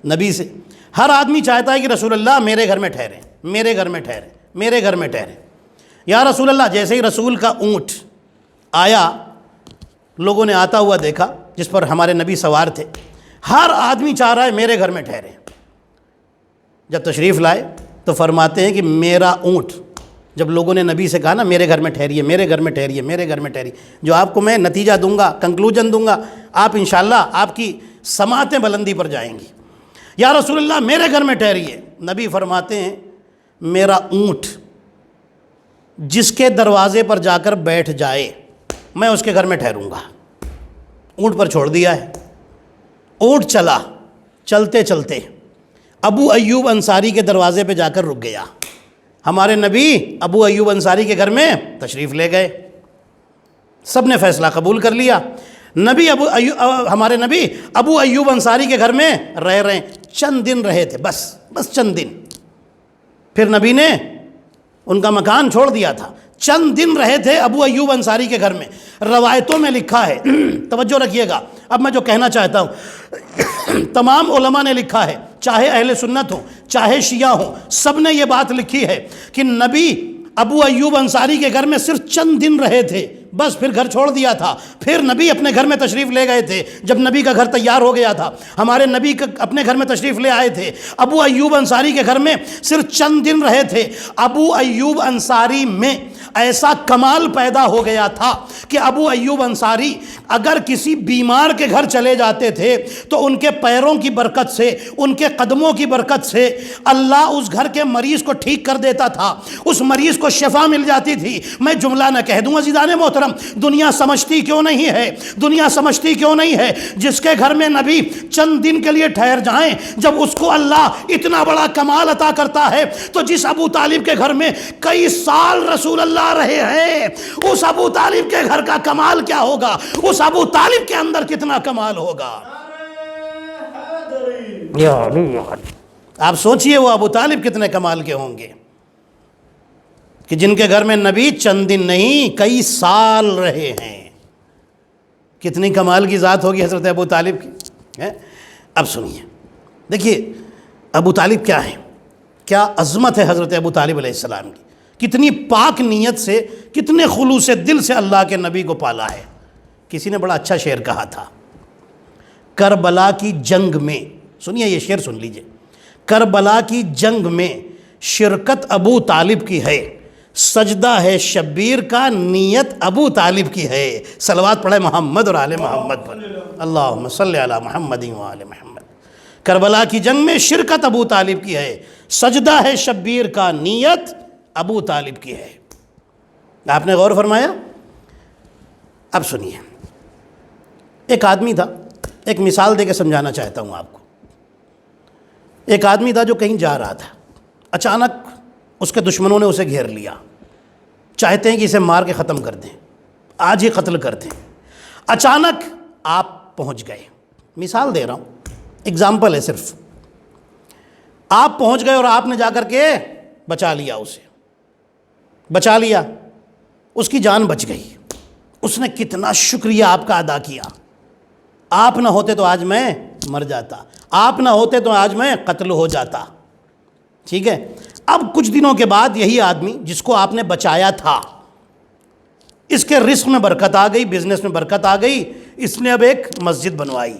نبی سے، ہر آدمی چاہتا ہے کہ رسول اللہ میرے گھر میں ٹھہریں، میرے گھر میں ٹھہریں، میرے گھر میں ٹھہریں۔ یا رسول اللہ، جیسے ہی رسول کا اونٹ آیا، لوگوں نے آتا ہوا دیکھا جس پر ہمارے نبی سوار تھے، ہر آدمی چاہ رہا ہے میرے گھر میں ٹھہریں۔ جب تشریف لائے تو فرماتے ہیں کہ میرا اونٹ، جب لوگوں نے نبی سے کہا نا میرے گھر میں ٹھہریے، میرے گھر میں ٹھہریے، میرے گھر میں ٹھہریے، جو آپ کو میں نتیجہ دوں گا، کنکلوژن دوں گا، آپ انشاءاللہ آپ کی سماعتیں بلندی پر جائیں گی۔ یا رسول اللہ میرے گھر میں ٹھہریے، نبی فرماتے ہیں میرا اونٹ جس کے دروازے پر جا کر بیٹھ جائے میں اس کے گھر میں ٹھہروں گا۔ اونٹ پر چھوڑ دیا ہے، اونٹ چلا، چلتے چلتے ابو ایوب انصاری کے دروازے پہ جا کر رک گیا۔ ہمارے نبی ابو ایوب انصاری کے گھر میں تشریف لے گئے، سب نے فیصلہ قبول کر لیا۔ ہمارے نبی ابو ایوب انصاری کے گھر میں رہ رہے ہیں، چند دن رہے تھے، بس چند دن، پھر نبی نے ان کا مکان چھوڑ دیا تھا۔ چند دن رہے تھے ابو ایوب انصاری کے گھر میں۔ روایتوں میں لکھا ہے، توجہ رکھیے گا اب میں جو کہنا چاہتا ہوں، تمام علماء نے لکھا ہے، چاہے اہل سنت ہوں چاہے شیعہ ہوں، سب نے یہ بات لکھی ہے کہ نبی ابو ایوب انصاری کے گھر میں صرف چند دن رہے تھے، بس پھر گھر چھوڑ دیا تھا۔ پھر نبی اپنے گھر میں تشریف لے گئے تھے، جب نبی کا گھر تیار ہو گیا تھا، ہمارے نبی اپنے گھر میں تشریف لے آئے تھے۔ ابو ایوب انصاری کے گھر میں صرف چند دن رہے تھے۔ ابو ایوب انصاری میں ایسا کمال پیدا ہو گیا تھا کہ ابو ایوب انصاری اگر کسی بیمار کے گھر چلے جاتے تھے تو ان کے پیروں کی برکت سے، ان کے قدموں کی برکت سے اللہ اس گھر کے مریض کو ٹھیک کر دیتا تھا، اس مریض کو شفا مل جاتی تھی۔ میں جملہ نہ کہہ دوں عزیزان محترم، دنیا سمجھتی کیوں نہیں ہے، دنیا سمجھتی کیوں نہیں ہے جس کے گھر میں نبی چند دن کے لیے ٹھہر جائیں، جب اس کو اللہ اتنا بڑا کمال عطا کرتا ہے، تو جس ابو طالب کے گھر میں کئی سال رسول اللہ رہے ہیں، اس ابو طالب کے گھر کا کمال کیا ہوگا، اس ابو طالب کے اندر کتنا کمال ہوگا۔ آپ سوچئے وہ ابو طالب کتنے کمال کے ہوں گے کہ جن کے گھر میں نبی چند دن نہیں کئی سال رہے ہیں۔ کتنی کمال کی ذات ہوگی حضرت ابو طالب کی۔ اب سنیے، دیکھیے ابو طالب کیا ہے، کیا عظمت ہے حضرت ابو طالب علیہ السلام کی، کتنی پاک نیت سے، کتنے خلوص دل سے اللہ کے نبی کو پالا ہے۔ کسی نے بڑا اچھا شعر کہا تھا، کربلا کی جنگ میں، سنیے یہ شعر سن لیجئے، کربلا کی جنگ میں شرکت ابو طالب کی ہے، سجدہ ہے شبیر کا نیت ابو طالب کی ہے۔ صلوات پڑھے محمد اور آل محمد پر، اللہم صلی علی محمد و آل محمد۔ کربلا کی جنگ میں شرکت ابو طالب کی ہے، سجدہ ہے شبیر کا نیت ابو طالب کی ہے۔ آپ نے غور فرمایا؟ اب سنیے، ایک آدمی تھا، ایک مثال دے کے سمجھانا چاہتا ہوں آپ کو۔ ایک آدمی تھا جو کہیں جا رہا تھا، اچانک اس کے دشمنوں نے اسے گھیر لیا، چاہتے ہیں کہ اسے مار کے ختم کر دیں، آج ہی قتل کر دیں۔ اچانک آپ پہنچ گئے، مثال دے رہا ہوں، اگزامپل ہے صرف۔ آپ پہنچ گئے اور آپ نے جا کر کے بچا لیا اسے، بچا لیا، اس کی جان بچ گئی۔ اس نے کتنا شکریہ آپ کا ادا کیا، آپ نہ ہوتے تو آج میں مر جاتا، آپ نہ ہوتے تو آج میں قتل ہو جاتا۔ ٹھیک ہے، اب کچھ دنوں کے بعد یہی آدمی جس کو آپ نے بچایا تھا، اس کے رزق میں برکت آ گئی، بزنس میں برکت آ گئی، اس نے اب ایک مسجد بنوائی،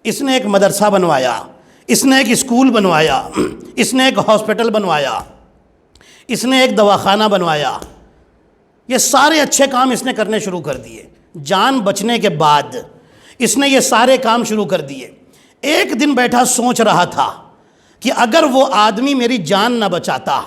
اس نے ایک مدرسہ بنوایا، اس نے ایک اسکول بنوایا، اس نے ایک ہاسپٹل بنوایا، اس نے ایک دواخانہ بنوایا۔ یہ سارے اچھے کام اس نے کرنے شروع کر دیے۔ جان بچنے کے بعد اس نے یہ سارے کام شروع کر دیے۔ ایک دن بیٹھا سوچ رہا تھا کہ اگر وہ آدمی میری جان نہ بچاتا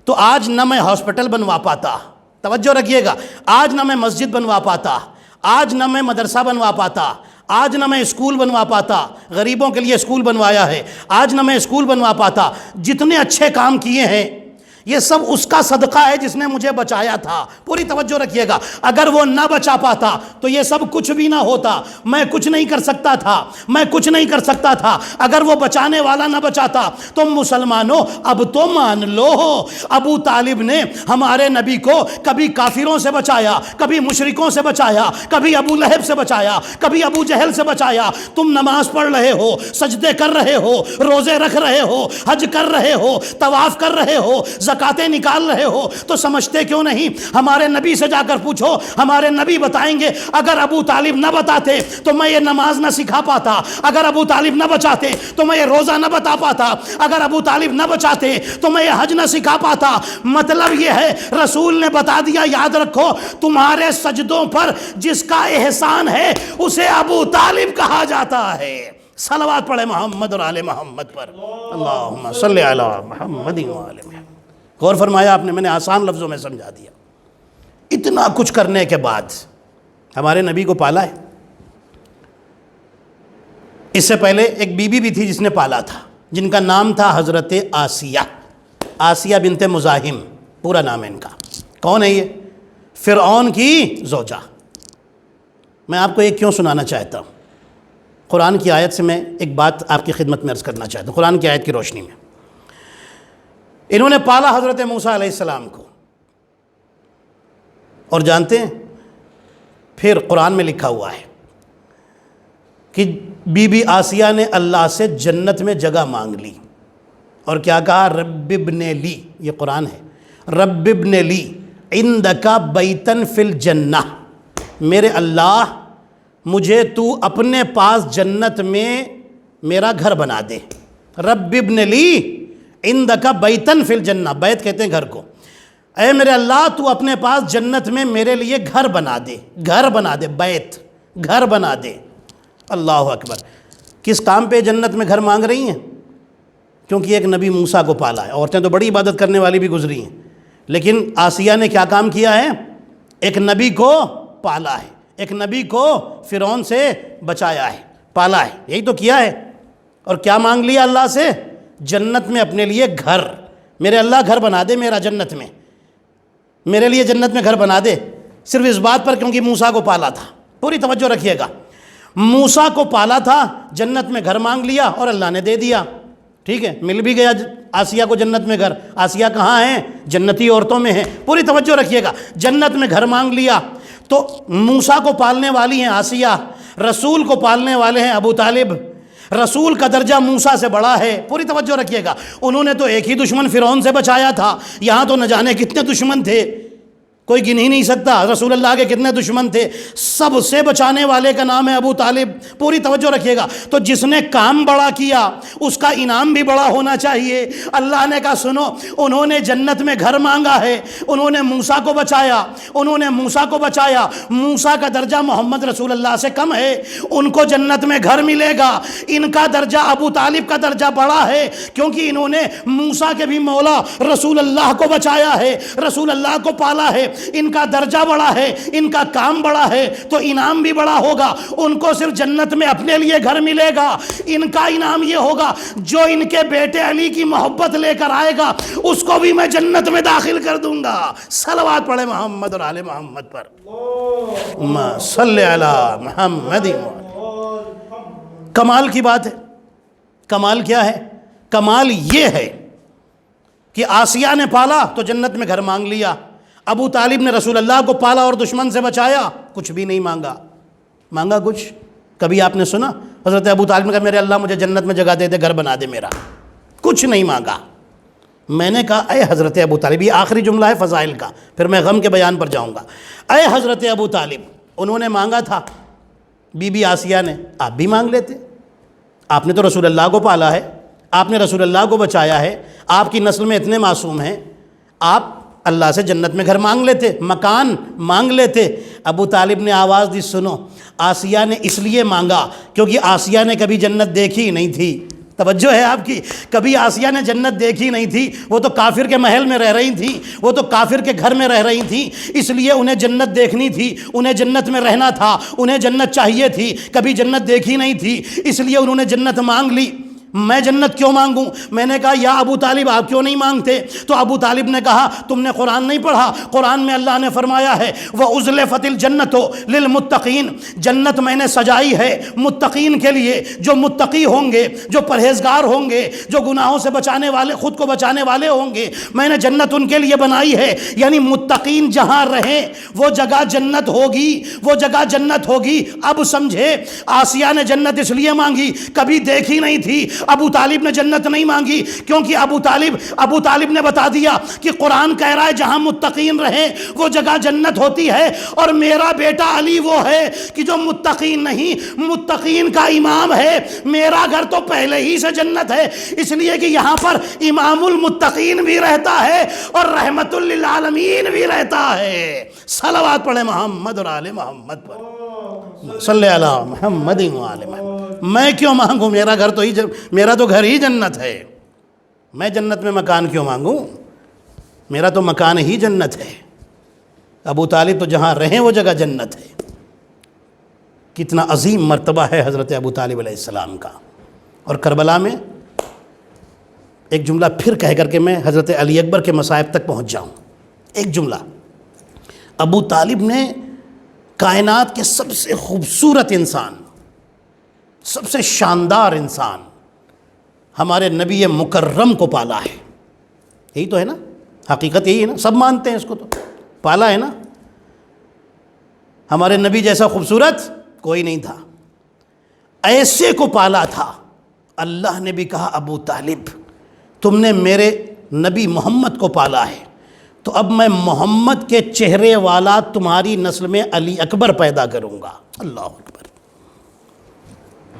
تو آج نہ میں ہاسپٹل بنوا پاتا، توجہ رکھیے گا، آج نہ میں مسجد بنوا پاتا، آج نہ میں مدرسہ بنوا پاتا، آج نہ میں اسکول بنوا پاتا، غریبوں کے لیے اسکول بنوایا ہے، آج نہ میں اسکول بنوا پاتا۔ جتنے اچھے کام کیے ہیں یہ سب اس کا صدقہ ہے جس نے مجھے بچایا تھا۔ پوری توجہ رکھیے گا، اگر وہ نہ بچا پاتا تو یہ سب کچھ بھی نہ ہوتا، میں کچھ نہیں کر سکتا تھا، میں کچھ نہیں کر سکتا تھا۔ اگر وہ بچانے والا نہ بچاتا، تم مسلمانوں اب تو مان لو، ابو طالب نے ہمارے نبی کو کبھی کافروں سے بچایا، کبھی مشرکوں سے بچایا، کبھی ابو لہب سے بچایا، کبھی ابو جہل سے بچایا۔ تم نماز پڑھ رہے ہو، سجدے کر رہے ہو، روزے رکھ رہے ہو، حج کر رہے ہو، طواف کر رہے ہو، زکاتیں نکال رہے ہو، تو سمجھتے کیوں نہیں؟ ہمارے نبی سے جا کر پوچھو، ہمارے نبی بتائیں گے اگر ابو طالب نہ بتاتے تو میں یہ نماز نہ سکھا پاتا، اگر ابو طالب نہ بچاتے تو میں یہ روزہ نہ بتا پاتا، اگر ابو طالب نہ بچاتے تو میں یہ حج نہ سکھا پاتا۔ مطلب یہ ہے رسول نے بتا دیا، یاد رکھو تمہارے سجدوں پر جس کا احسان ہے اسے ابو طالب کہا جاتا ہے۔ صلوات پڑھے محمد اور آل محمد پر، اللہم صلی علی محمد و آل محمد۔ غور فرمایا آپ نے، میں نے آسان لفظوں میں سمجھا دیا۔ اتنا کچھ کرنے کے بعد ہمارے نبی کو پالا ہے۔ اس سے پہلے ایک بی بی بھی تھی جس نے پالا تھا، جن کا نام تھا حضرت آسیہ، آسیہ بنت مزاحم پورا نام ہے ان کا۔ کون ہے یہ؟ فرعون کی زوجہ۔ میں آپ کو ایک کیوں سنانا چاہتا ہوں، قرآن کی آیت سے میں ایک بات آپ کی خدمت میں عرض کرنا چاہتا ہوں، قرآن کی آیت کی روشنی میں۔ انہوں نے پالا حضرت موسیٰ علیہ السلام کو، اور جانتے ہیں پھر قرآن میں لکھا ہوا ہے کہ بی بی آسیہ نے اللہ سے جنت میں جگہ مانگ لی، اور کیا کہا؟ رب ابن لی، یہ قرآن ہے، رب ابن لی عندک بیتن فی الجنہ، میرے اللہ مجھے تو اپنے پاس جنت میں میرا گھر بنا دے۔ رب ابن لی عندک بیتن فی الجنہ، بیت کہتے ہیں گھر کو، اے میرے اللہ تو اپنے پاس جنت میں میرے لیے گھر بنا دے، گھر بنا دے، بیت گھر بنا دے۔ اللہ اکبر۔ کس کام پہ جنت میں گھر مانگ رہی ہیں؟ کیونکہ ایک نبی موسیٰ کو پالا ہے۔ عورتیں تو بڑی عبادت کرنے والی بھی گزری ہیں، لیکن آسیہ نے کیا کام کیا ہے؟ ایک نبی کو پالا ہے، ایک نبی کو فرعون سے بچایا ہے، پالا ہے، یہی تو کیا ہے۔ اور کیا مانگ لیا اللہ سے؟ جنت میں اپنے لیے گھر، میرے اللہ گھر بنا دے میرا جنت میں، میرے لیے جنت میں گھر بنا دے۔ صرف اس بات پر کیونکہ موسیٰ کو پالا تھا۔ پوری توجہ رکھیے گا، موسیٰ کو پالا تھا، جنت میں گھر مانگ لیا اور اللہ نے دے دیا۔ ٹھیک ہے، مل بھی گیا آسیہ کو جنت میں گھر۔ آسیہ کہاں ہیں؟ جنتی عورتوں میں ہیں۔ پوری توجہ رکھیے گا، جنت میں گھر مانگ لیا تو موسیٰ کو پالنے والی ہیں آسیہ، رسول کو پالنے والے ہیں ابو طالب۔ رسول کا درجہ موسیٰ سے بڑا ہے۔ پوری توجہ رکھیے گا، انہوں نے تو ایک ہی دشمن فرعون سے بچایا تھا، یہاں تو نہ جانے کتنے دشمن تھے، کوئی گن ہی نہیں سکتا۔ رسول اللہ کے کتنے دشمن تھے، سب سے بچانے والے کا نام ہے ابو طالب۔ پوری توجہ رکھیے گا، تو جس نے کام بڑا کیا اس کا انعام بھی بڑا ہونا چاہیے۔ اللہ نے کہا سنو، انہوں نے جنت میں گھر مانگا ہے، انہوں نے موسیٰ کو بچایا، انہوں نے موسیٰ کو بچایا۔ موسیٰ کا درجہ محمد رسول اللہ سے کم ہے، ان کو جنت میں گھر ملے گا۔ ان کا درجہ ابو طالب کا درجہ بڑا ہے، کیونکہ انہوں نے موسیٰ کے بھی مولا رسول اللہ کو بچایا ہے، رسول اللہ کو پالا ہے۔ ان کا درجہ بڑا ہے، ان کا کام بڑا ہے، تو انعام بھی بڑا ہوگا۔ ان کو صرف جنت میں اپنے لیے گھر ملے گا، ان کا انعام یہ ہوگا جو ان کے بیٹے علی کی محبت لے کر آئے گا اس کو بھی میں جنت میں داخل کر دوں گا۔ صلوات پڑھے محمد اور آل محمد پر، اللہم صلی علی محمد۔ کمال کی بات ہے۔ کمال کیا ہے؟ کمال یہ ہے کہ آسیہ نے پالا تو جنت میں گھر مانگ لیا، ابو طالب نے رسول اللہ کو پالا اور دشمن سے بچایا، کچھ بھی نہیں مانگا۔ مانگا کچھ؟ کبھی آپ نے سنا حضرت ابو طالب نے کہا میرے اللہ مجھے جنت میں جگہ دے دے، گھر بنا دے میرا؟ کچھ نہیں مانگا۔ میں نے کہا اے حضرت ابو طالب، یہ آخری جملہ ہے فضائل کا، پھر میں غم کے بیان پر جاؤں گا۔ اے حضرت ابو طالب، انہوں نے مانگا تھا، بی بی آسیہ نے، آپ بھی مانگ لیتے؟ آپ نے تو رسول اللہ کو پالا ہے، آپ نے رسول اللہ کو بچایا ہے، آپ کی نسل میں اتنے معصوم ہیں، آپ اللہ سے جنت میں گھر مانگ لیتے، مکان مانگ لیتے۔ ابو طالب نے آواز دی، سنو، آسیہ نے اس لیے مانگا کیونکہ آسیہ نے کبھی جنت دیکھی ہی نہیں تھی۔ توجہ ہے آپ کی؟ کبھی آسیہ نے جنت دیکھی نہیں تھی، وہ تو کافر کے محل میں رہ رہی تھی، وہ تو کافر کے گھر میں رہ رہی تھی، اس لیے انہیں جنت دیکھنی تھی، انہیں جنت میں رہنا تھا، انہیں جنت چاہیے تھی، کبھی جنت دیکھی نہیں تھی، اس لیے انہوں نے جنت مانگ لی۔ میں جنت کیوں مانگوں؟ میں نے کہا یا ابو طالب آپ کیوں نہیں مانگتے؟ تو ابو طالب نے کہا تم نے قرآن نہیں پڑھا؟ قرآن میں اللہ نے فرمایا ہے وَأُزْلِفَتِ الْجَنَّةُ لِلْمُتَّقِينَ، جنت میں نے سجائی ہے متقین کے لیے، جو متقی ہوں گے، جو پرہیزگار ہوں گے، جو گناہوں سے بچانے والے، خود کو بچانے والے ہوں گے، میں نے جنت ان کے لیے بنائی ہے۔ یعنی متقین جہاں رہیں وہ جگہ جنت ہوگی، وہ جگہ جنت ہوگی۔ اب سمجھے، آسیہ نے جنت اس لیے مانگی، کبھی دیکھی نہیں تھی۔ ابو طالب نے جنت نہیں مانگی کیونکہ ابو طالب نے بتا دیا کہ قرآن کہہ رہا ہے جہاں متقین رہیں وہ جگہ جنت ہوتی ہے، اور میرا بیٹا علی وہ ہے کہ جو متقین نہیں، متقین کا امام ہے۔ میرا گھر تو پہلے ہی سے جنت ہے، اس لیے کہ یہاں پر امام المتقین بھی رہتا ہے اور رحمت للعالمین بھی رہتا ہے۔ صلوات پڑھیں محمد اور آل محمد پر، صلی علی محمد و آل محمد۔ میں کیوں مانگوں؟ میرا گھر تو میرا تو گھر ہی جنت ہے، میں جنت میں مکان کیوں مانگوں؟ میرا تو مکان ہی جنت ہے۔ ابو طالب تو جہاں رہیں وہ جگہ جنت ہے۔ کتنا عظیم مرتبہ ہے حضرت ابو طالب علیہ السلام کا۔ اور کربلا میں ایک جملہ پھر کہہ کر کے میں حضرت علی اکبر کے مصائب تک پہنچ جاؤں۔ ایک جملہ، ابو طالب نے کائنات کے سب سے خوبصورت انسان، سب سے شاندار انسان، ہمارے نبی مکرم کو پالا ہے۔ یہی تو ہے نا، حقیقت یہی ہے نا، سب مانتے ہیں اس کو، تو پالا ہے نا۔ ہمارے نبی جیسا خوبصورت کوئی نہیں تھا، ایسے کو پالا تھا۔ اللہ نے بھی کہا ابو طالب تم نے میرے نبی محمد کو پالا ہے، تو اب میں محمد کے چہرے والا تمہاری نسل میں علی اکبر پیدا کروں گا۔ اللہ اکبر۔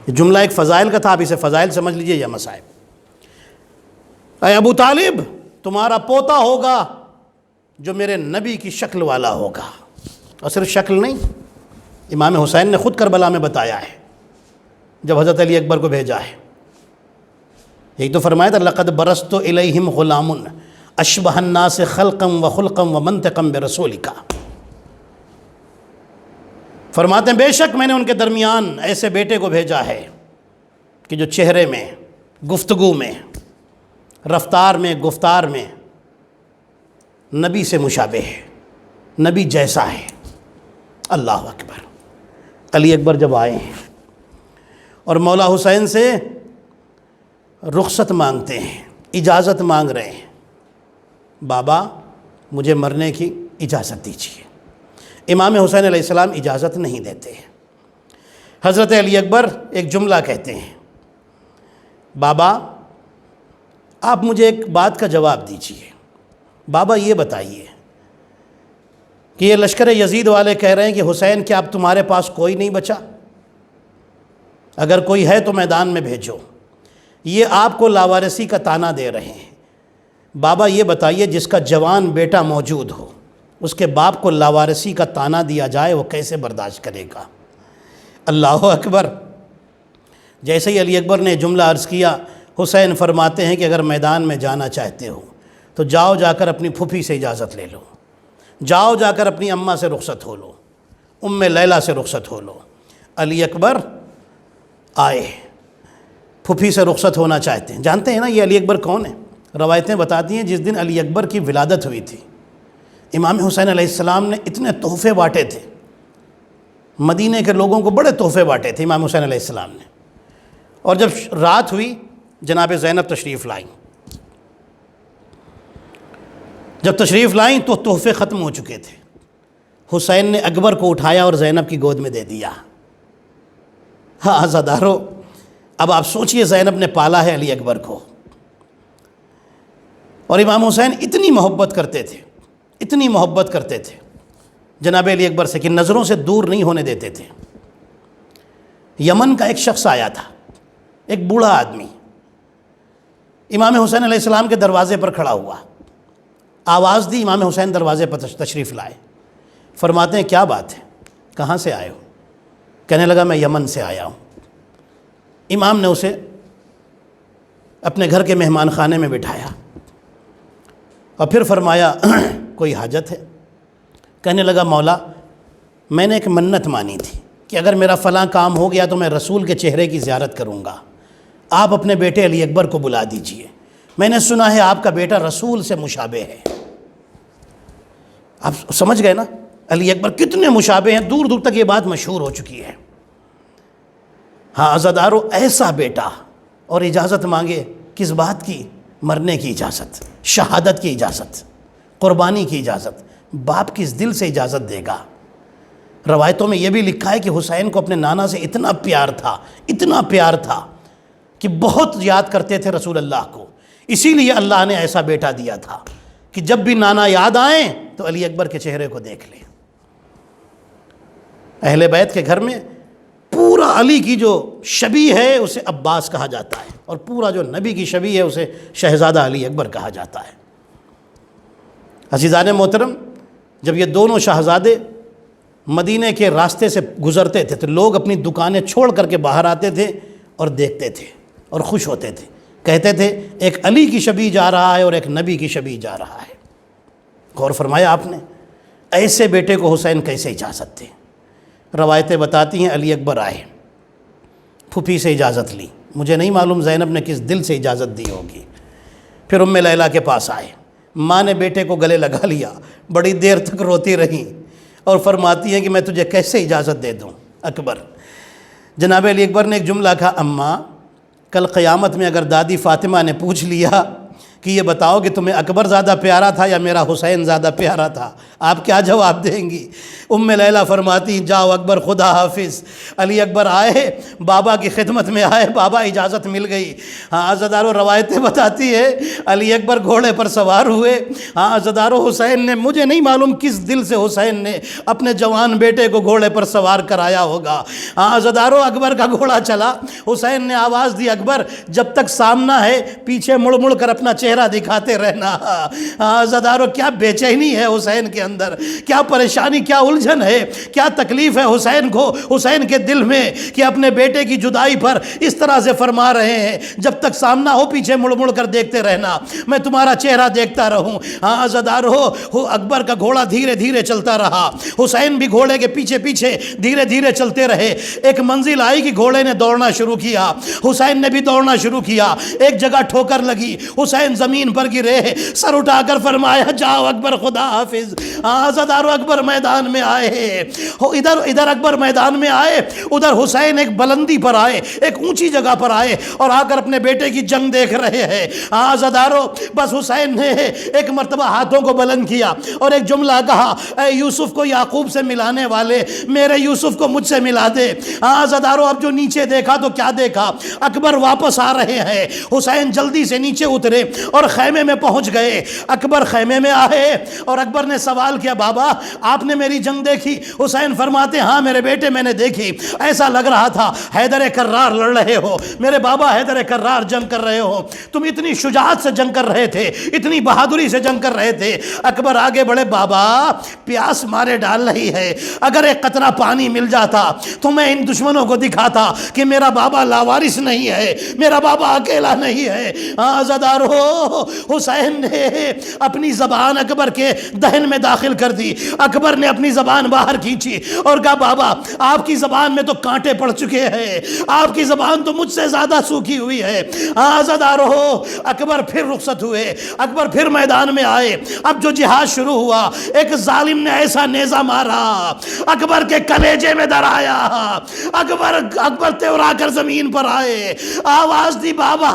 یہ جملہ ایک فضائل کا تھا، آپ اسے فضائل سمجھ لیجئے یا مصائب۔ اے ابو طالب تمہارا پوتا ہوگا جو میرے نبی کی شکل والا ہوگا، اور صرف شکل نہیں، امام حسین نے خود کربلا میں بتایا ہے جب حضرت علی اکبر کو بھیجا ہے، یہی تو فرمایا تھا لقد برست الیہم غلام اشبہ الناس خلقا وخلقا ومنطقا برسولک۔ فرماتے ہیں بے شک میں نے ان کے درمیان ایسے بیٹے کو بھیجا ہے کہ جو چہرے میں، گفتگو میں، رفتار میں، گفتار میں نبی سے مشابہ ہے، نبی جیسا ہے۔ اللہ اکبر۔ علی اکبر جب آئے ہیں اور مولا حسین سے رخصت مانگتے ہیں، اجازت مانگ رہے ہیں، بابا مجھے مرنے کی اجازت دیجیے۔ امام حسین علیہ السلام اجازت نہیں دیتے۔ حضرت علی اکبر ایک جملہ کہتے ہیں، بابا آپ مجھے ایک بات کا جواب دیجیے، بابا یہ بتائیے کہ یہ لشکر یزید والے کہہ رہے ہیں کہ حسین کیا اب تمہارے پاس کوئی نہیں بچا؟ اگر کوئی ہے تو میدان میں بھیجو۔ یہ آپ کو لاوارثی کا طعنہ دے رہے ہیں۔ بابا یہ بتائیے جس کا جوان بیٹا موجود ہو، اس کے باپ کو لاوارثی کا طعنہ دیا جائے، وہ کیسے برداشت کرے گا؟ اللہ اکبر۔ جیسے ہی علی اکبر نے جملہ عرض کیا، حسین فرماتے ہیں کہ اگر میدان میں جانا چاہتے ہو تو جاؤ، جا کر اپنی پھوپھی سے اجازت لے لو، جاؤ جا کر اپنی اماں سے رخصت ہو لو، ام لیلہ سے رخصت ہو لو۔ علی اکبر آئے، پھوپھی سے رخصت ہونا چاہتے ہیں۔ جانتے ہیں نا یہ علی اکبر کون ہے؟ روایتیں بتاتی ہیں جس دن علی اکبر کی ولادت ہوئی تھی، امام حسین علیہ السلام نے اتنے تحفے بانٹے تھے، مدینے کے لوگوں کو بڑے تحفے بانٹے تھے امام حسین علیہ السلام نے۔ اور جب رات ہوئی، جناب زینب تشریف لائیں، جب تشریف لائیں تو تحفے ختم ہو چکے تھے. حسین نے اکبر کو اٹھایا اور زینب کی گود میں دے دیا. ہاں عزادارو، اب آپ سوچئے زینب نے پالا ہے علی اکبر کو، اور امام حسین اتنی محبت کرتے تھے، اتنی محبت کرتے تھے جناب علی اکبر سے کہ نظروں سے دور نہیں ہونے دیتے تھے. یمن کا ایک شخص آیا تھا، ایک بوڑھا آدمی، امام حسین علیہ السلام کے دروازے پر کھڑا ہوا. آواز دی، امام حسین دروازے پر تشریف لائے. فرماتے ہیں کیا بات ہے، کہاں سے آئے ہو؟ کہنے لگا میں یمن سے آیا ہوں. امام نے اسے اپنے گھر کے مہمان خانے میں بٹھایا اور پھر فرمایا کوئی حاجت ہے؟ کہنے لگا مولا میں نے ایک منت مانی تھی کہ اگر میرا فلاں کام ہو گیا تو میں رسول کے چہرے کی زیارت کروں گا، آپ اپنے بیٹے علی اکبر کو بلا دیجئے، میں نے سنا ہے آپ کا بیٹا رسول سے مشابہ ہے. آپ سمجھ گئے نا علی اکبر کتنے مشابہ ہیں، دور دور تک یہ بات مشہور ہو چکی ہے. ہاں عزادارو، ایسا بیٹا اور اجازت مانگے کس بات کی؟ مرنے کی اجازت، شہادت کی اجازت، قربانی کی اجازت. باپ کس دل سے اجازت دے گا؟ روایتوں میں یہ بھی لکھا ہے کہ حسین کو اپنے نانا سے اتنا پیار تھا، اتنا پیار تھا کہ بہت یاد کرتے تھے رسول اللہ کو. اسی لیے اللہ نے ایسا بیٹا دیا تھا کہ جب بھی نانا یاد آئیں تو علی اکبر کے چہرے کو دیکھ لیں. اہل بیت کے گھر میں پورا علی کی جو شبیہ ہے اسے عباس کہا جاتا ہے، اور پورا جو نبی کی شبیہ ہے اسے شہزادہ علی اکبر کہا جاتا ہے. عزیزان محترم، جب یہ دونوں شہزادے مدینے کے راستے سے گزرتے تھے تو لوگ اپنی دکانیں چھوڑ کر کے باہر آتے تھے اور دیکھتے تھے اور خوش ہوتے تھے. کہتے تھے ایک علی کی شبیہ جا رہا ہے اور ایک نبی کی شبیہ جا رہا ہے. غور فرمایا آپ نے، ایسے بیٹے کو حسین کیسے اجازت دے؟ روایتیں بتاتی ہیں علی اکبر آئے، پھوپھی سے اجازت لی، مجھے نہیں معلوم زینب نے کس دل سے اجازت دی ہوگی. پھر ام لیلہ کے پاس آئے، ماں نے بیٹے کو گلے لگا لیا، بڑی دیر تک روتی رہیں اور فرماتی ہیں کہ میں تجھے کیسے اجازت دے دوں اکبر. جناب علی اکبر نے ایک جملہ کہا، اماں کل قیامت میں اگر دادی فاطمہ نے پوچھ لیا کہ یہ بتاؤ کہ تمہیں اکبر زیادہ پیارا تھا یا میرا حسین زیادہ پیارا تھا، آپ کیا جواب دیں گی؟ ام لیلہ فرماتی جاؤ اکبر خدا حافظ. علی اکبر آئے، بابا کی خدمت میں آئے، بابا اجازت مل گئی. ہاں عزادارو، روایتیں بتاتی ہے علی اکبر گھوڑے پر سوار ہوئے. ہاں عزادارو، حسین نے، مجھے نہیں معلوم کس دل سے حسین نے اپنے جوان بیٹے کو گھوڑے پر سوار کرایا ہوگا. ہاں عزادارو، اکبر کا گھوڑا چلا، حسین نے آواز دی اکبر جب تک سامنا ہے پیچھے مڑ مڑ کر اپنا چہرہ دکھاتے رہنا. عزادارو، کیا بے چینی ہے حسین کے اندر، کیا پریشانی، کیا الجھن ہے، کیا تکلیف ہے حسین کو، حسین کے دل میں کہ اپنے بیٹے کی جدائی پر اس طرح سے فرما رہے ہیں جب تک سامنا ہو پیچھے مڑ مڑ کر دیکھتے رہنا، میں تمہارا چہرہ دیکھتا رہوں. ہاں عزادارو، اکبر کا گھوڑا دھیرے دھیرے چلتا رہا، حسین بھی گھوڑے کے پیچھے پیچھے دھیرے دھیرے چلتے رہے. ایک منزل آئی کہ گھوڑے نے دوڑنا شروع کیا، حسین نے بھی دوڑنا شروع کیا. ایک جگہ ٹھوکر لگی، حسین زمین پر گرے، سر اٹھا کر فرمایا جاؤ اکبر خدا حافظ. عزادارو، اکبر میدان میں آئے، ادھر اکبر میدان میں آئے، ادھر حسین ایک بلندی پر آئے، ایک اونچی جگہ پر آئے اور آ کر اپنے بیٹے کی جنگ دیکھ رہے ہیں. عزادارو، بس حسین نے ایک مرتبہ ہاتھوں کو بلند کیا اور ایک جملہ کہا، اے یوسف کو یعقوب سے ملانے والے، میرے یوسف کو مجھ سے ملا دے. عزادارو، اب جو نیچے دیکھا تو کیا دیکھا، اکبر واپس آ رہے ہیں. حسین جلدی سے نیچے اترے اور خیمے میں پہنچ گئے. اکبر خیمے میں آئے اور اکبر نے سوال کیا، بابا آپ نے میری جنگ دیکھی؟ حسین فرماتے ہاں میرے بیٹے میں نے دیکھی، ایسا لگ رہا تھا حیدر کرار لڑ رہے ہو، میرے بابا حیدر کرار جنگ کر رہے ہو، تم اتنی شجاعت سے جنگ کر رہے تھے، اتنی بہادری سے جنگ کر رہے تھے. اکبر آگے بڑھے، بابا پیاس مارے ڈال رہی ہے، اگر ایک قطرہ پانی مل جاتا تو میں ان دشمنوں کو دکھاتا کہ میرا بابا لاوارث نہیں ہے، میرا بابا اکیلا نہیں ہے. عزادارو، حسین نے اپنی زبان اکبر کے دہن میں داخل کر دی. اکبر نے اپنی زبان باہر کھینچی اور کہا، بابا آپ کی زبان میں تو کانٹے پڑ چکے ہیں، آپ کی زبان تو مجھ سے زیادہ سوکھی ہوئی ہے. عزادارو، اکبر پھر رخصت ہوئے، اکبر پھر میدان میں آئے. اب جو جہاد شروع ہوا، ایک ظالم نے ایسا نیزہ مارا، اکبر کے کلیجے میں در آیا. اکبر تیورا کر زمین پر آئے، آواز دی، بابا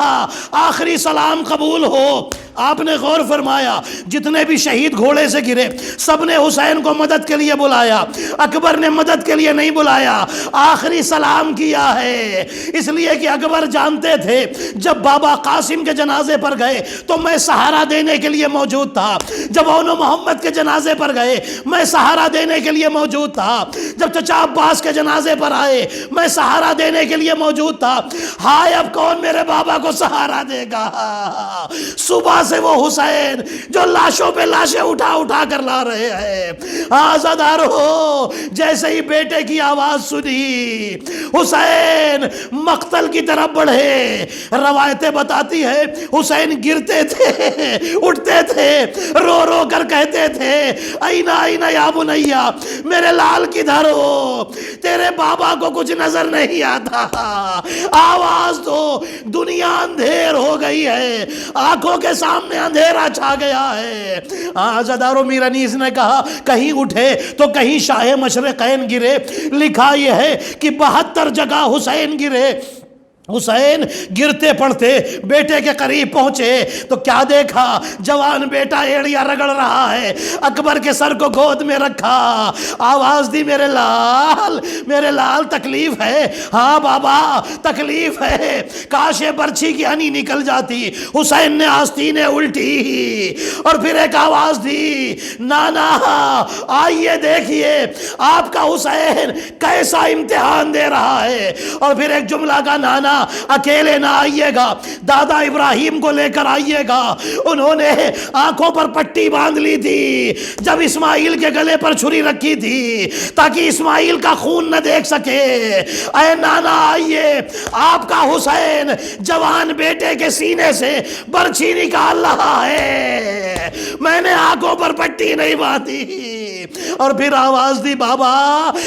آخری سلام قبول ہو. آپ نے غور فرمایا جتنے بھی شہید گھوڑے سے گرے سب نے حسین کو مدد کے لیے بلایا، اکبر نے مدد کے لیے نہیں بلایا، آخری سلام کیا ہے، اس لیے کہ اکبر جانتے تھے جب بابا قاسم کے جنازے پر گئے تو میں سہارا دینے کے لیے موجود تھا، جب اونو محمد کے جنازے پر گئے میں سہارا دینے کے لیے موجود تھا، جب چچا عباس کے جنازے پر آئے میں سہارا دینے کے لیے موجود تھا، ہائے اب کون میرے بابا کو سہارا دے گا؟ صبح سے وہ حسین جو لاشوں پہ لاشیں اٹھا اٹھا کر لا رہے ہیں، عزادارو جیسے ہی بیٹے کی آواز سنی حسین مقتل کی طرف بڑھے۔ روایتیں بتاتی ہے حسین گرتے تھے، اٹھتے تھے، رو رو کر کہتے تھے اینا اینا یا بنیا، میرے لال کدھر ہو؟ تیرے بابا کو کچھ نظر نہیں آتا، آواز دو، دنیا اندھیر ہو گئی ہے، آنکھوں کے سامنے اندھیرا چھا گیا ہے۔ عزادارو میر انیس نے کہا کہیں اٹھے تو کہیں شاہ مشرقین گرے، لکھا یہ ہے کہ 72 جگہ حسین گرے۔ حسین گرتے پڑتے بیٹے کے قریب پہنچے تو کیا دیکھا؟ جوان بیٹا ایڑیاں رگڑ رہا ہے، اکبر کے سر کو گود میں رکھا، آواز دی میرے لال تکلیف ہے؟ ہاں بابا تکلیف ہے، کاش یہ برچھی کی ہنی نکل جاتی۔ حسین نے آستینیں الٹی اور پھر ایک آواز دی نانا آئیے دیکھیے آپ کا حسین کیسا امتحان دے رہا ہے، اور پھر ایک جملہ کا نانا اکیلے نہ آئیے گا، دادا ابراہیم کو لے کر آئیے گا، انہوں نے آنکھوں پر پٹی باندھ لی تھی جب اسماعیل کے گلے پر چھری رکھی تھی تاکہ اسماعیل کا خون نہ دیکھ سکے۔ اے نانا آئیے، آپ کا حسین جوان بیٹے کے سینے سے برچھی نکال رہا ہے، میں نے آنکھوں پر پٹی نہیں باندھی۔ اور پھر آواز دی بابا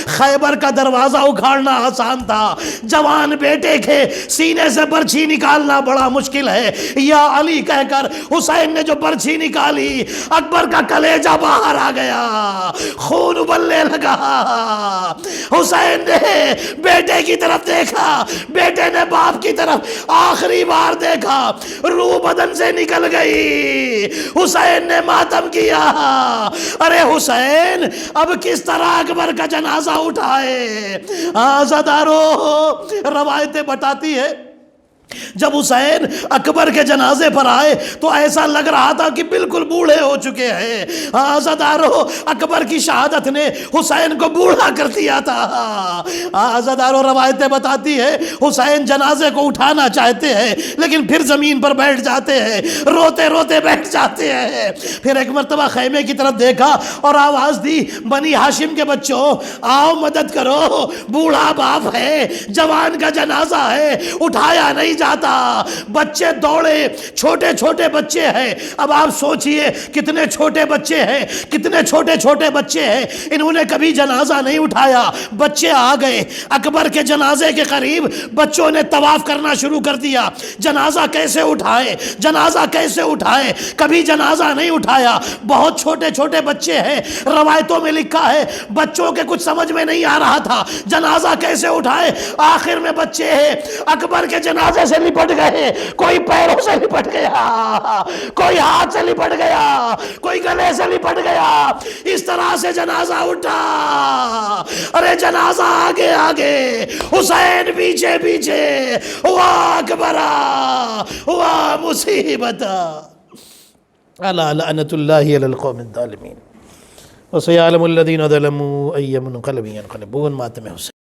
خیبر کا دروازہ اکھاڑنا آسان تھا، جوان بیٹے کے سینے سے برچھی نکالنا بڑا مشکل ہے، یا علی کہہ کر حسین نے جو برچھی نکالی اکبر کا کلیجہ باہر آ گیا، خون ابلنے لگا۔ حسین نے بیٹے کی طرف دیکھا، بیٹے نے باپ کی طرف آخری بار دیکھا، روح بدن سے نکل گئی۔ حسین نے ماتم کیا، ارے حسین اب کس طرح اکبر کا جنازہ اٹھائے؟ عزادارو روایتیں بتاتی ہے جب حسین اکبر کے جنازے پر آئے تو ایسا لگ رہا تھا کہ بالکل بوڑھے ہو چکے ہیں۔ عزادارو اکبر کی شہادت نے حسین کو بوڑھا کر دیا تھا۔ عزادارو روایتیں بتاتی ہے حسین جنازے کو اٹھانا چاہتے ہیں لیکن پھر زمین پر بیٹھ جاتے ہیں، روتے روتے بیٹھ جاتے ہیں۔ پھر ایک مرتبہ خیمے کی طرف دیکھا اور آواز دی بنی ہاشم کے بچوں آؤ مدد کرو، بوڑھا باپ ہے، جوان کا جنازہ ہے، اٹھایا نہیں جاتا۔ بچے دوڑے، چھوٹے چھوٹے بچے ہیں، اب آپ سوچئے کتنے چھوٹے بچے ہیں، کتنے چھوٹے چھوٹے بچے ہیں، انہوں نے کبھی جنازہ نہیں اٹھایا۔ بچے آ گئے اکبر کے جنازے کے قریب، بچوں نے طواف کرنا شروع کر دیا، جنازہ کیسے اٹھائے، جنازہ کیسے اٹھائے، کبھی جنازہ نہیں اٹھایا، بہت چھوٹے چھوٹے بچے ہیں۔ روایتوں میں لکھا ہے بچوں کے کچھ سمجھ میں نہیں آ رہا تھا جنازہ کیسے اٹھائے، آخر میں بچے ہیں اکبر کے جنازے سے لپٹ گئے، کوئی پیروں سے لپٹ گیا، کوئی ہاتھ سے لپٹ گیا، کوئی گلے سے لپٹ گیا، اس طرح سے جنازہ اٹھا۔ ارے جنازہ آگے آگے، حسین پیچھے پیچھے، ہوا اکبرا، ہوا مصیبت۔ الا لعنت اللہ علی القوم الظالمین وسيعلم الذين ظلموا أي منقلب ينقلبون۔ ماتم حسین۔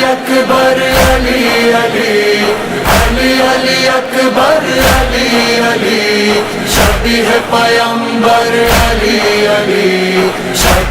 اکبر علی علی علی علی اکبر علی علی شبیہ پیمبر علی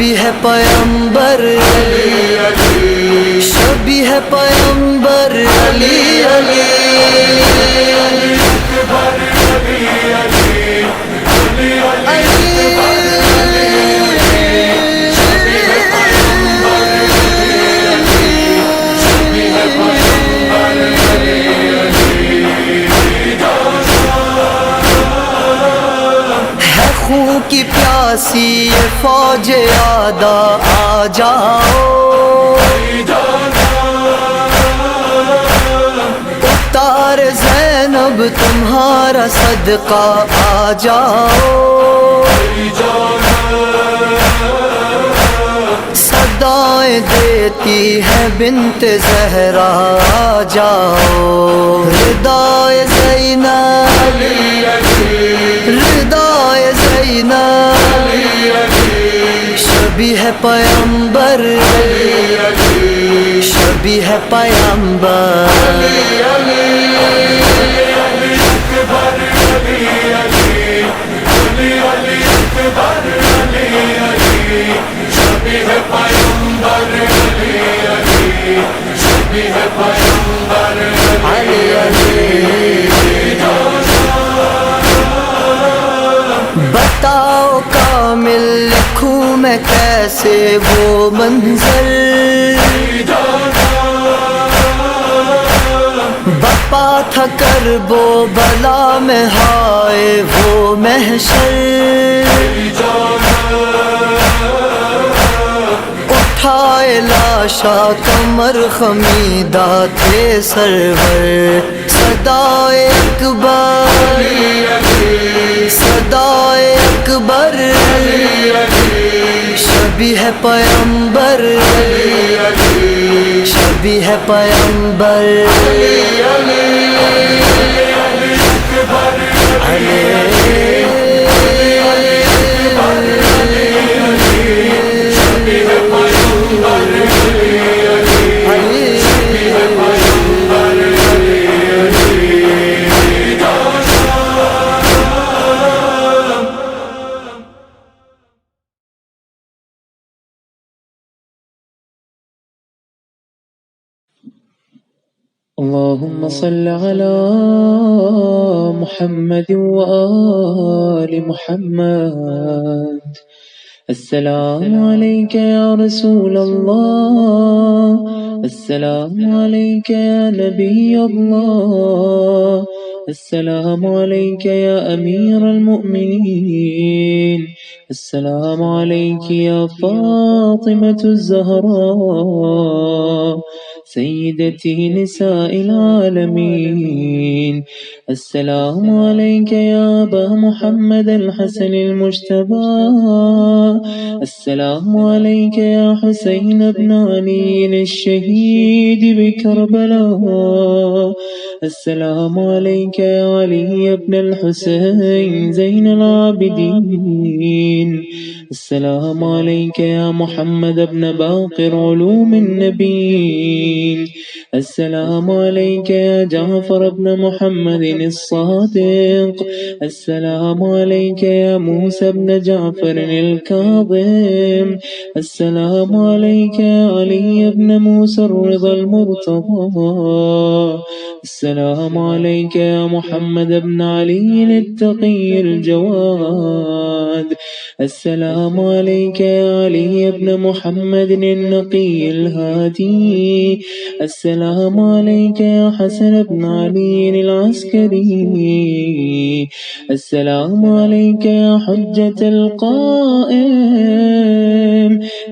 شبیہ ہے پیغمبر شبیہ ہے پیغمبر علی علی کی پیاسی یہ فوج آدھا آ جاؤ اتار زینب تمہارا صدقہ آ جاؤ صدائیں دیتی ہے بنت زہرا آ جاؤ ردائے زینب ردائے زینب شبیہ ہے پیغمبر شبیہ ہے پیغمبر بتاؤ کامل لکھوں میں کیسے وہ منظر بپا تھا کرب و بلا میں ہائے وہ محشر اٹھائے لاشا کمر خمیدہ تھے سرور صدائے اکبر صدائے اکبر شبیہ ہے پیغمبر شبیہ ہے پیغمبر اللهم صل على محمد وآل محمد السلام عليك يا رسول الله السلام عليك يا نبي الله السلام عليك يا أمير المؤمنين السلام عليك يا فاطمة الزهراء سيدتي نساء العالمين السلام عليك يا أبا محمد الحسن المجتبى السلام عليك يا حسين بن علي الشهيد بكربلاء السلام عليك يا علي بن الحسين زين العابدين السلام عليك يا محمد بن باقر علوم النبيين السلام عليك يا جعفر بن محمد الصادق السلام عليك يا موسى بن جعفر الكاظم السلام عليك يا علي بن موسى الرضا المرتضى السلام عليك يا محمد بن علي التقي الجواد السلام عليك يا علي بن محمد النقي الهادي السلام عليك يا حسن بن علي العسكري السلام عليك يا حجة القائم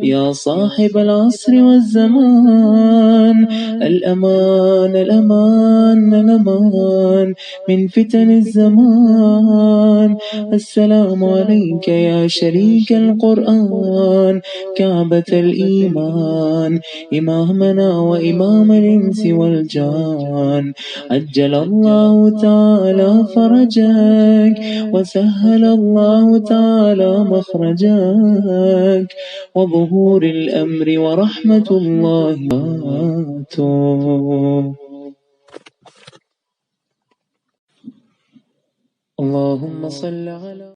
يا صاحب العصر والزمان الأمان الأمان الأمان من فتن الزمان السلام عليك يا شريك القرآن كعبة الإيمان إمامنا وإمام الإنس والجان عجل الله تعالى فرجك وسهل الله تعالى مخرجك وظهور الأمر ورحمة الله اللهم صل على